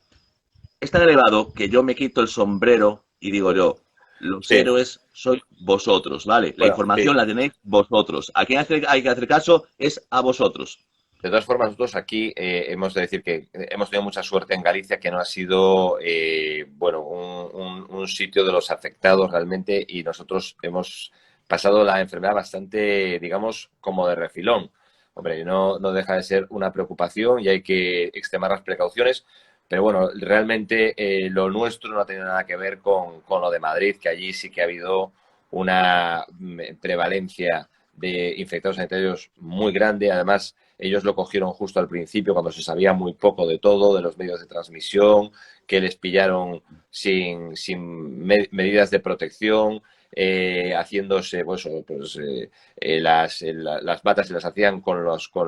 es tan elevado que yo me quito el sombrero y digo yo, los Sí, héroes sois vosotros, ¿vale? La bueno, sí. información la tenéis vosotros. A quien hay que hacer caso es a vosotros. De todas formas, nosotros aquí hemos de decir que hemos tenido mucha suerte en Galicia, que no ha sido, bueno, un sitio de los afectados realmente, y nosotros hemos pasado la enfermedad bastante, digamos, como de refilón. Hombre, no deja de ser una preocupación y hay que extremar las precauciones, pero bueno, realmente lo nuestro no ha tenido nada que ver con lo de Madrid, que allí sí que ha habido una prevalencia de infectados sanitarios muy grande. Además, ellos lo cogieron justo al principio, cuando se sabía muy poco de todo, de los medios de transmisión, que les pillaron sin medidas de protección, haciéndose las batas se las hacían con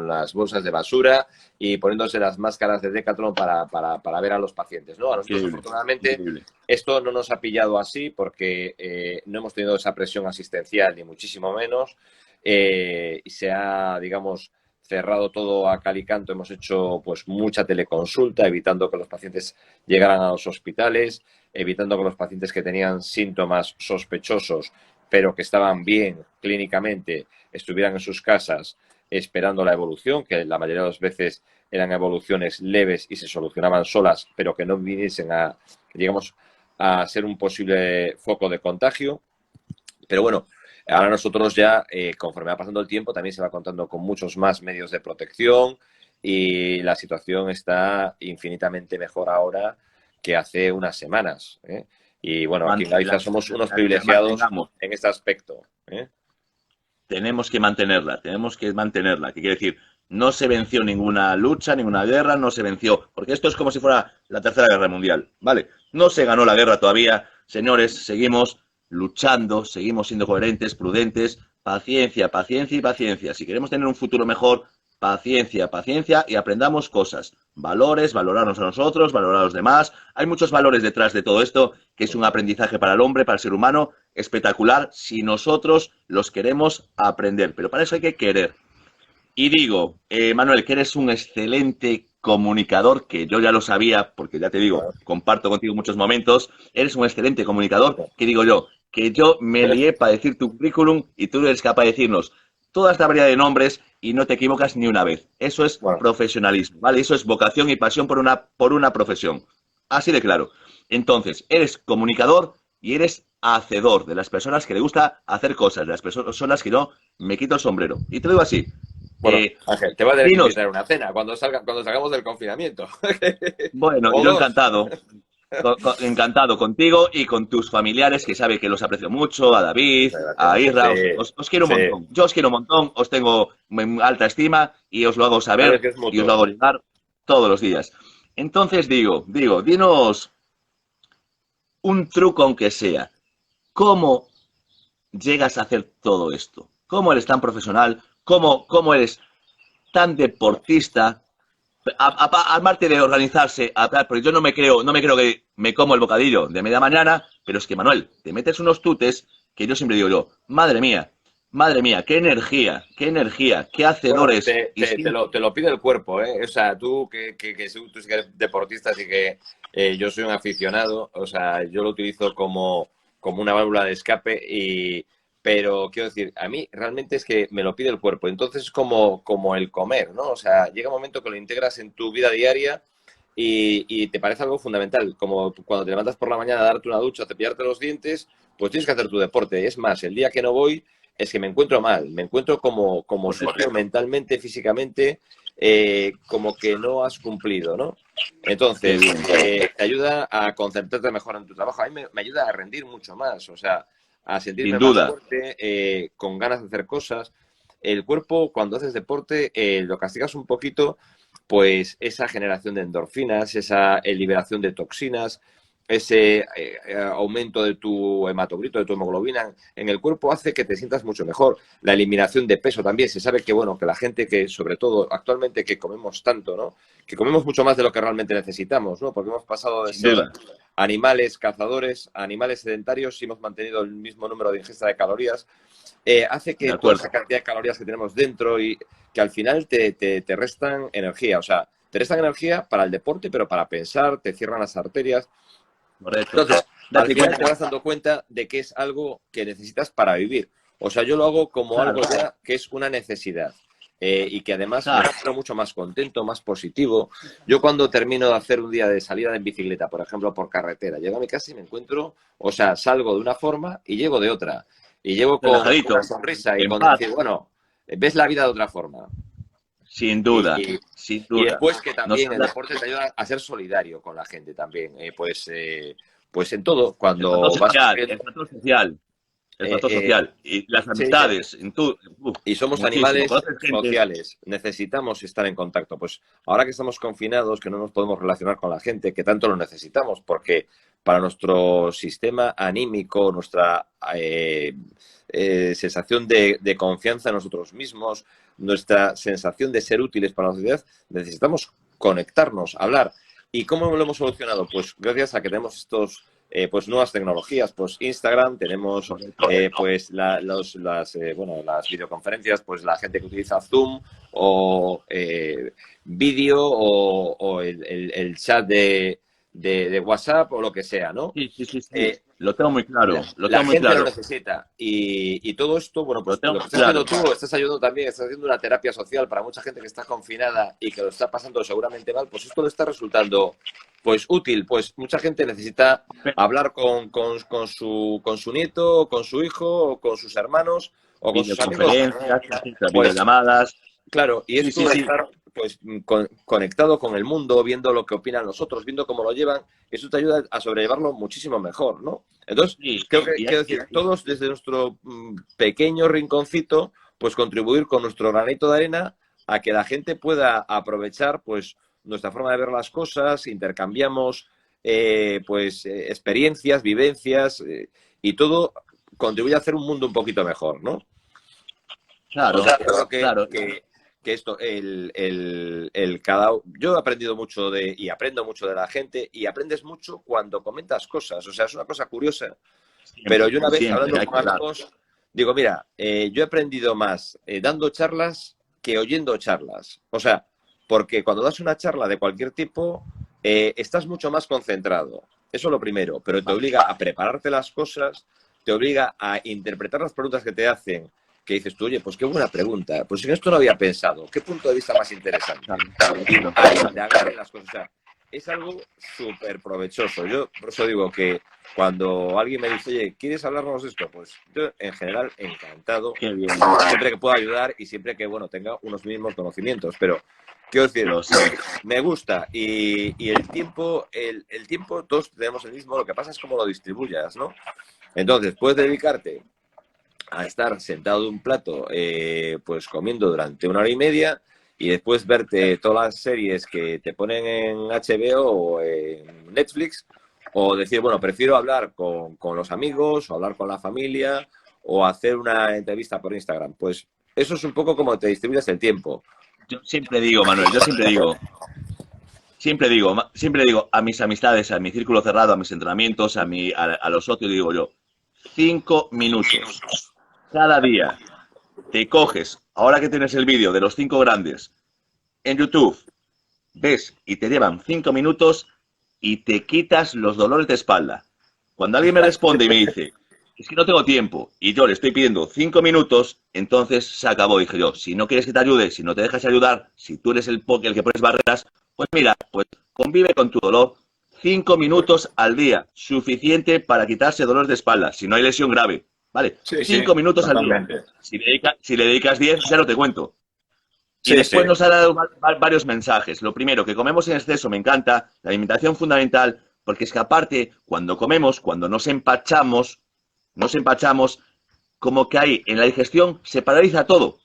las bolsas de basura y poniéndose las máscaras de Decathlon para ver a los pacientes, ¿no? A nosotros, Increíble, afortunadamente, increíble. esto no nos ha pillado así porque no hemos tenido esa presión asistencial, ni muchísimo menos, y se ha, digamos, cerrado todo a cal y canto. Hemos hecho pues mucha teleconsulta, evitando que los pacientes llegaran a los hospitales, evitando que los pacientes que tenían síntomas sospechosos, pero que estaban bien clínicamente, estuvieran en sus casas esperando la evolución, que la mayoría de las veces eran evoluciones leves y se solucionaban solas, pero que no viniesen a, digamos, a ser un posible foco de contagio. Pero bueno, ahora nosotros ya, conforme va pasando el tiempo, también se va contando con muchos más medios de protección y la situación está infinitamente mejor ahora que hace unas semanas, ¿eh? Y bueno, aquí en Galicia somos unos La privilegiados mantengamos. en este aspecto, ¿eh? Tenemos que mantenerla, tenemos que mantenerla. ¿Qué quiere decir? No se venció ninguna lucha, ninguna guerra, no se venció. Porque esto es como si fuera la Tercera Guerra Mundial, ¿vale? No se ganó la guerra todavía. Señores, seguimos luchando, seguimos siendo coherentes, prudentes. Paciencia, paciencia y paciencia. Si queremos tener un futuro mejor, paciencia, paciencia y aprendamos cosas. Valores, valorarnos a nosotros, valorar a los demás. Hay muchos valores detrás de todo esto, que es un aprendizaje para el hombre, para el ser humano, espectacular si nosotros los queremos aprender. Pero para eso hay que querer. Y digo, Manuel, que eres un excelente comunicador, que yo ya lo sabía, porque ya te digo, comparto contigo muchos momentos, eres un excelente comunicador, que digo yo, que yo me lié para decir tu currículum y tú eres capaz de decirnos toda esta variedad de nombres y no te equivocas ni una vez. Eso es Bueno, profesionalismo, ¿vale? Eso es vocación y pasión por una profesión. Así de claro. Entonces, eres comunicador y eres hacedor de las personas que le gusta hacer cosas, de las personas que no me quito el sombrero. Y te lo digo así. bueno, Ángel, te voy a tener que Dinos, invitar a una cena cuando salgamos del confinamiento. bueno, O yo dos. encantado, encantado contigo y con tus familiares, que sabe que los aprecio mucho, a David, Muchas a gracias. Isra, Sí, os quiero un sí. montón. Yo os quiero un montón, os tengo en alta estima y os lo hago Sabes saber que es y os lo mutuo. hago llegar todos los días. Entonces dinos un truco aunque sea. ¿Cómo llegas a hacer todo esto? ¿Cómo eres tan profesional? ¿Cómo eres tan deportista? Aparte de organizarse, porque yo no me creo que me como el bocadillo de media mañana, pero es que Manuel, te metes unos tutes que yo siempre digo yo, madre mía, qué energía, qué Bueno, hacedores. Y te lo pide el cuerpo, ¿eh? O sea, tú tú sí que eres deportista, así que yo soy un aficionado, o sea, yo lo utilizo como una válvula de escape, pero quiero decir, a mí realmente es que me lo pide el cuerpo. Entonces es como el comer, ¿no? O sea, llega un momento que lo integras en tu vida diaria y te parece algo fundamental, como cuando te levantas por la mañana a darte una ducha, cepillarte los dientes, pues tienes que hacer tu deporte. Es más, el día que no voy es que me encuentro mal, me encuentro como sucio mentalmente, físicamente, como que no has cumplido, ¿no? qué Entonces, bien, te ayuda a concentrarte mejor en tu trabajo. A mí me ayuda a rendir mucho más, o sea, a sin sentirme más duda, fuerte, con ganas de hacer cosas. El cuerpo, cuando haces deporte, lo castigas un poquito, pues esa generación de endorfinas, esa liberación de toxinas, ese aumento de tu hematocrito, de tu hemoglobina en el cuerpo hace que te sientas mucho mejor. La eliminación de peso también. Se sabe que, bueno, que la gente que, sobre todo actualmente, que comemos tanto, ¿no? Que comemos mucho más de lo que realmente necesitamos, ¿no? Porque hemos pasado de sin ser duda, animales cazadores, animales sedentarios, y hemos mantenido el mismo número de ingesta de calorías, hace de que toda esa acuerdo, cantidad de calorías que tenemos dentro y que al final te restan energía. O sea, te restan energía para el deporte, pero para pensar, te cierran las arterias. correcto. Entonces, al Date final te cuenta, vas dando cuenta de que es algo que necesitas para vivir. O sea, yo lo hago como algo claro, ya que es una necesidad. Y que además me claro, siento mucho más contento, más positivo. Yo cuando termino de hacer un día de salida en bicicleta, por ejemplo, por carretera, llego a mi casa y me encuentro, o sea, salgo de una forma y llego de otra. Y llego con una relajadito, sonrisa y en con paz, decir, bueno, ves la vida de otra forma. sin Y, duda, y- sin y duda. después que Nos también el habla deporte te ayuda a ser solidario con la gente también. Pues en todo, el factor cuando vas social, corriendo. el factor social. El eh, factor eh, social y las sí, amistades, y somos muchísimo. animales Conoces gente, sociales, necesitamos estar en contacto. Pues ahora que estamos confinados, que no nos podemos relacionar con la gente, que tanto lo necesitamos, porque para nuestro sistema anímico, nuestra sensación de confianza en nosotros mismos, nuestra sensación de ser útiles para la sociedad, necesitamos conectarnos, hablar. ¿Y cómo lo hemos solucionado? Pues gracias a que tenemos estos pues nuevas tecnologías, pues Instagram, tenemos pues bueno, las videoconferencias, pues la gente que utiliza Zoom o vídeo o el chat de WhatsApp o lo que sea, ¿no? sí, sí, sí, sí. Lo tengo muy claro, lo La tengo muy gente lo claro. necesita. Y todo esto, bueno, Lo pues tengo lo que muy estás haciendo claro. tú, estás ayudando también, estás haciendo una terapia social para mucha gente que está confinada y que lo está pasando seguramente mal, pues esto le está resultando pues útil. Pues mucha gente necesita hablar con su nieto, con su hijo, o con sus hermanos, o con sus amigos. Videoconferencias, Pues videollamadas. claro, y Sí, sí, esto de sí. estar pues conectado con el mundo, viendo lo que opinan los otros, viendo cómo lo llevan, eso te ayuda a sobrellevarlo muchísimo mejor, ¿no? Entonces, Sí, creo que, y hay quiero decir, todos desde nuestro pequeño rinconcito, pues contribuir con nuestro granito de arena a que la gente pueda aprovechar pues nuestra forma de ver las cosas, intercambiamos experiencias, vivencias, y todo contribuye a hacer un mundo un poquito mejor, ¿no? O claro, sea, yo creo claro. que esto, cada... Yo he aprendido mucho y aprendo mucho de la gente, y aprendes mucho cuando comentas cosas. O sea, es una cosa curiosa. Pero Siempre, yo una vez siempre hablando hay con que hablar. amigos, digo, mira, yo he aprendido más dando charlas que oyendo charlas. O sea, porque cuando das una charla de cualquier tipo, estás mucho más concentrado. Eso es lo primero, pero te obliga a prepararte las cosas, te obliga a interpretar las preguntas que te hacen, que dices tú, oye, pues qué buena pregunta, pues en esto no había pensado, ¿qué punto de vista más interesante? Claro, Y claro, a claro. indagar en las cosas. O sea, es algo súper provechoso. Yo por eso digo que cuando alguien me dice, oye, ¿quieres hablarnos de esto? Pues yo, en general, encantado, Qué bien. siempre que pueda ayudar y siempre que, bueno, tenga unos mínimos conocimientos. Pero, quiero decir, Lo sé. me gusta y el tiempo, el tiempo todos tenemos el mismo, lo que pasa es cómo lo distribuyas, ¿no? Entonces, puedes dedicarte a estar sentado de un plato, pues comiendo durante 1 hora y media, y después verte todas las series que te ponen en HBO o en Netflix, o decir, bueno, prefiero hablar con los amigos, o hablar con la familia, o hacer una entrevista por Instagram. Pues eso es un poco como te distribuyes el tiempo. Yo siempre digo, Manuel, siempre digo a mis amistades, a mi círculo cerrado, a mis entrenamientos, a los socios, digo yo, 5 minutos cada día te coges, ahora que tienes el vídeo de los 5 grandes en YouTube, ves y te llevan 5 minutos y te quitas los dolores de espalda. Cuando alguien me responde y me dice, es que no tengo tiempo, y yo le estoy pidiendo 5 minutos, entonces se acabó. Dije yo, si no quieres que te ayude, si no te dejas ayudar, si tú eres el que pones barreras, pues mira, pues convive con tu dolor. 5 minutos al día, suficiente para quitarse dolores de espalda, si no hay lesión grave. ¿Vale? Sí, sí, 5 minutos al día. totalmente. Si le dedicas 10, ya no te cuento. Y Sí, sí. después nos ha dado varios mensajes. Lo primero, que comemos en exceso, me encanta. La alimentación fundamental, porque es que aparte, cuando comemos, cuando nos empachamos, como que ahí en la digestión se paraliza todo.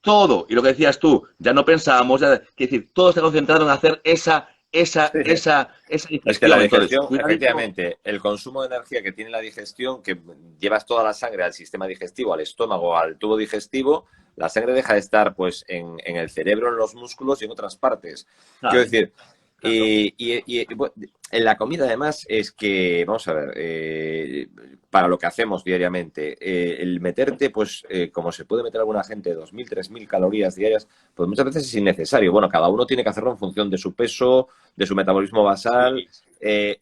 Todo. Y lo que decías tú, ya no pensamos, ya, es decir, todo está concentrado en hacer Sí. esa Es que la digestión. Entonces, digestión, cuidadito. efectivamente, el consumo de energía que tiene la digestión, que llevas toda la sangre al sistema digestivo, al estómago, al tubo digestivo, la sangre deja de estar pues en el cerebro, en los músculos y en otras partes. Quiero Claro, decir, claro. bueno, en la comida además es que, vamos a ver, para lo que hacemos diariamente, el meterte, pues como se puede meter alguna gente, 2.000, 3.000 calorías diarias, pues muchas veces es innecesario. Bueno, cada uno tiene que hacerlo en función de su peso, de su metabolismo basal, Sí,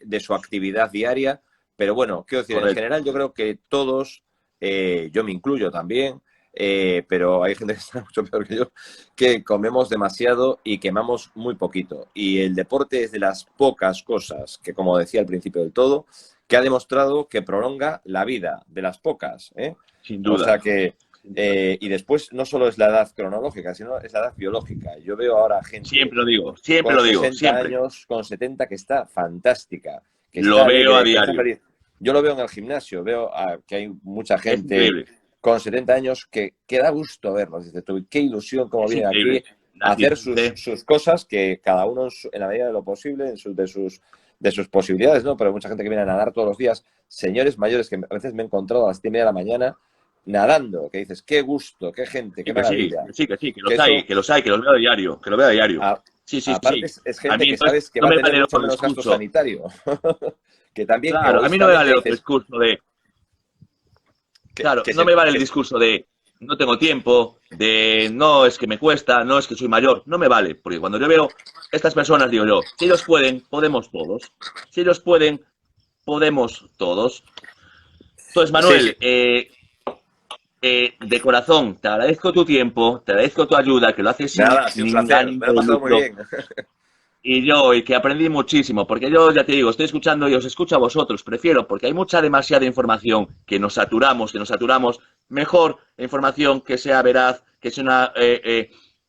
de su actividad diaria. Pero bueno, quiero decir, en correcto. general yo creo que todos, yo me incluyo también, pero hay gente que está mucho peor que yo, que comemos demasiado y quemamos muy poquito. Y el deporte es de las pocas cosas que, como decía al principio del todo, que ha demostrado que prolonga la vida de las pocas, ¿eh? Sin O duda. sea que, Sin duda. y después no solo es la edad cronológica, sino es la edad biológica. Yo veo ahora gente Siempre con lo digo, 60 siempre. años, con 70, que está fantástica, que Lo está veo a alegre, que está diario. feliz. Yo lo veo en el gimnasio, veo que hay mucha Es gente increíble. con 70 años que da gusto verlos. Dices tú, qué ilusión cómo Es vienen aquí increíble. a Nadie hacer dice, sus cosas, que cada uno en la medida de lo posible, de sus posibilidades, ¿no? Pero hay mucha gente que viene a nadar todos los días, señores mayores que a veces me he encontrado a las 10:30 de la mañana nadando, que dices, qué gusto, qué gente, qué sí, que sí, maravilla. que sí, que sí, que Que los hay, eso, que los hay, que los veo a diario, que lo veo a diario. a- Sí, sí, sí, aparte, sí. es A gente mí que entonces sabes que no va a me tener vale mucho otro menos gasto discurso. sanitario. Que también Claro, a mí no me egoístamente vale otro dices, discurso de, claro, que no se, me vale el que discurso de no tengo tiempo, de no es que me cuesta, no es que soy mayor, no me vale, porque cuando yo veo estas personas digo yo, si ellos pueden, podemos todos. Si ellos pueden, podemos todos. Entonces, Manuel, de corazón, te agradezco tu tiempo, te agradezco tu ayuda, que lo haces sin Nada, ha sido un ningún placer. Me ánimo lo he de pasado muy lucro. bien. Y que aprendí muchísimo, porque yo ya te digo, estoy escuchando y os escucho a vosotros, prefiero, porque hay demasiada información que nos saturamos, mejor información que sea veraz, que sea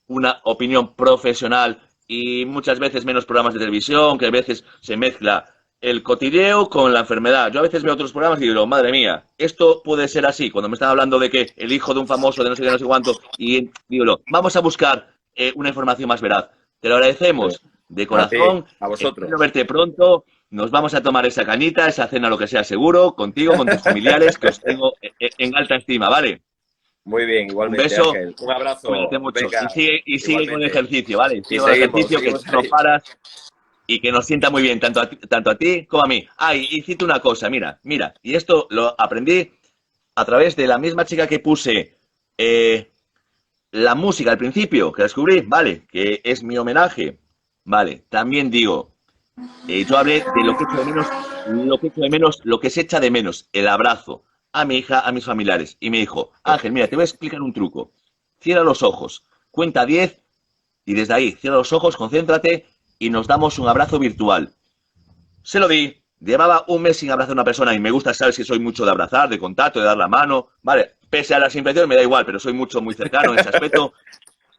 una opinión profesional y muchas veces menos programas de televisión, que a veces se mezcla el cotilleo con la enfermedad. Yo a veces veo otros programas y digo, madre mía, esto puede ser así, cuando me están hablando de que el hijo de un famoso de no sé qué, no sé cuánto, y digo, vamos a buscar una información más veraz. Te lo agradecemos de A ti, corazón. a Espero vosotros. verte pronto. Nos vamos a tomar esa cañita, esa cena, lo que sea seguro, contigo, con tus familiares, que os tengo en alta estima, ¿vale? Muy bien, Un igualmente, beso, Ángel. Un cuídate abrazo. mucho. Venga, Y sigue con el igualmente. ejercicio, ¿vale? Y Sigue con el ejercicio, que seguimos tú no ahí. paras y que nos sienta muy bien, tanto a ti como a mí. Ah, y cito una cosa, mira, y esto lo aprendí a través de la misma chica que puse la música al principio, que descubrí, vale, que es mi homenaje, vale. También digo, yo hablé de lo que echo de menos, lo que se echa de menos, el abrazo a mi hija, a mis familiares. Y me dijo, Ángel, mira, te voy a explicar un truco. Cierra los ojos, cuenta 10 y desde ahí, cierra los ojos, concéntrate y nos damos un abrazo virtual. Se lo di, llevaba un mes sin abrazar a una persona y me gusta, sabes que soy mucho de abrazar, de contacto, de dar la mano, vale, pese a las impresiones me da igual, pero soy muy cercano en ese aspecto.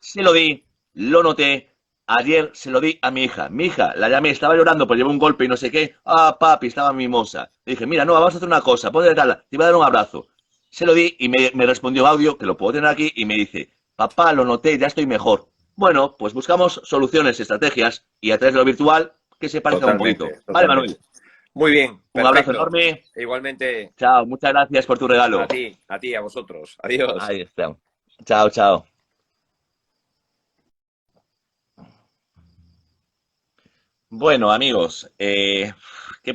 Se lo di, lo noté. Ayer se lo di a mi hija. Mi hija, la llamé, estaba llorando, pues llevó un golpe y no sé qué. Ah, papi, estaba mimosa. Le dije, mira, no, vamos a hacer una cosa, ponte tal, te iba a dar un abrazo. Se lo di y me respondió audio, que lo puedo tener aquí, y me dice, papá, lo noté, ya estoy mejor. Bueno, pues buscamos soluciones, estrategias, y a través de lo virtual, que se parezca un poquito. Totalmente, Vale, Manuel, totalmente. Muy bien, un abrazo perfecto. enorme. Igualmente, Chao, muchas gracias por tu regalo. a ti, a vosotros. Adiós. Ahí está. Chao, chao. Bueno, amigos, ¿qué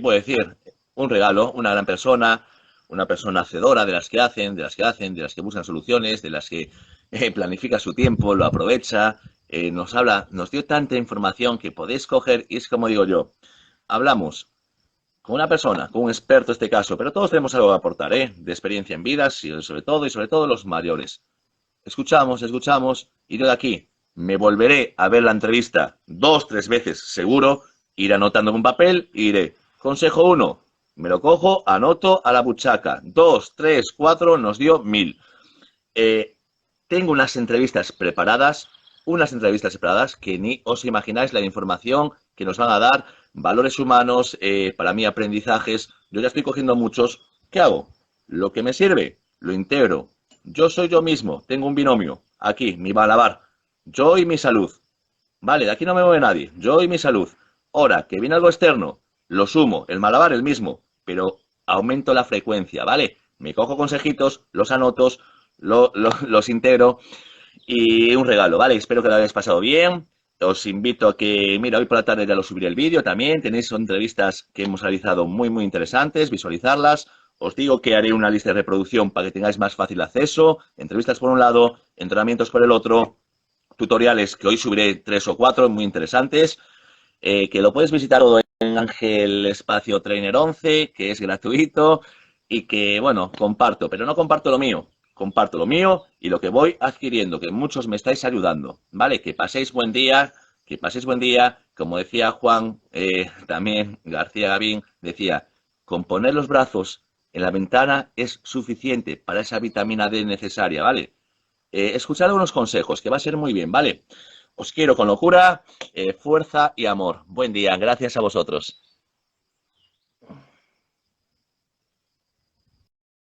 puedo decir? Un regalo, una gran persona, una persona hacedora de las que hacen, de las que buscan soluciones, de las que planifica su tiempo, lo aprovecha, nos habla, nos dio tanta información que podéis coger y es como digo yo, hablamos con una persona, con un experto en este caso, pero todos tenemos algo que aportar, de experiencia en vidas y sobre todo los mayores. Escuchamos, y yo de aquí me volveré a ver la entrevista 2, 3 veces seguro, iré anotando en un papel y diré, consejo 1, me lo cojo, anoto a la buchaca, 2, 3, 4, nos dio 1000. Eh, Tengo unas entrevistas preparadas que ni os imagináis la información que nos van a dar, valores humanos, para mí aprendizajes. Yo ya estoy cogiendo muchos. ¿Qué hago? Lo que me sirve, lo integro. Yo soy yo mismo, tengo un binomio. Aquí, mi malabar. Yo y mi salud. Vale, de aquí no me mueve nadie. Yo y mi salud. Ahora, que viene algo externo, lo sumo, el malabar el mismo, pero aumento la frecuencia, ¿vale? Me cojo consejitos, los anoto, los integro y un regalo, ¿vale? Espero que lo hayáis pasado bien. Os invito a que, mira, hoy por la tarde ya lo subiré el vídeo también. Tenéis entrevistas que hemos realizado muy interesantes, visualizarlas. Os digo que haré una lista de reproducción para que tengáis más fácil acceso. Entrevistas por un lado, entrenamientos por el otro, tutoriales que hoy subiré 3 o 4 muy interesantes. Que lo puedes visitar todo en Ángel Espacio Trainer 11, que es gratuito y que, bueno, comparto, pero no comparto lo mío y lo que voy adquiriendo, que muchos me estáis ayudando, ¿vale? Que paséis buen día, como decía Juan, también García Gavín, decía, con poner los brazos en la ventana es suficiente para esa vitamina D necesaria, ¿vale? Escuchad algunos consejos, que va a ser muy bien, ¿vale? Os quiero con locura, fuerza y amor. Buen día, gracias a vosotros.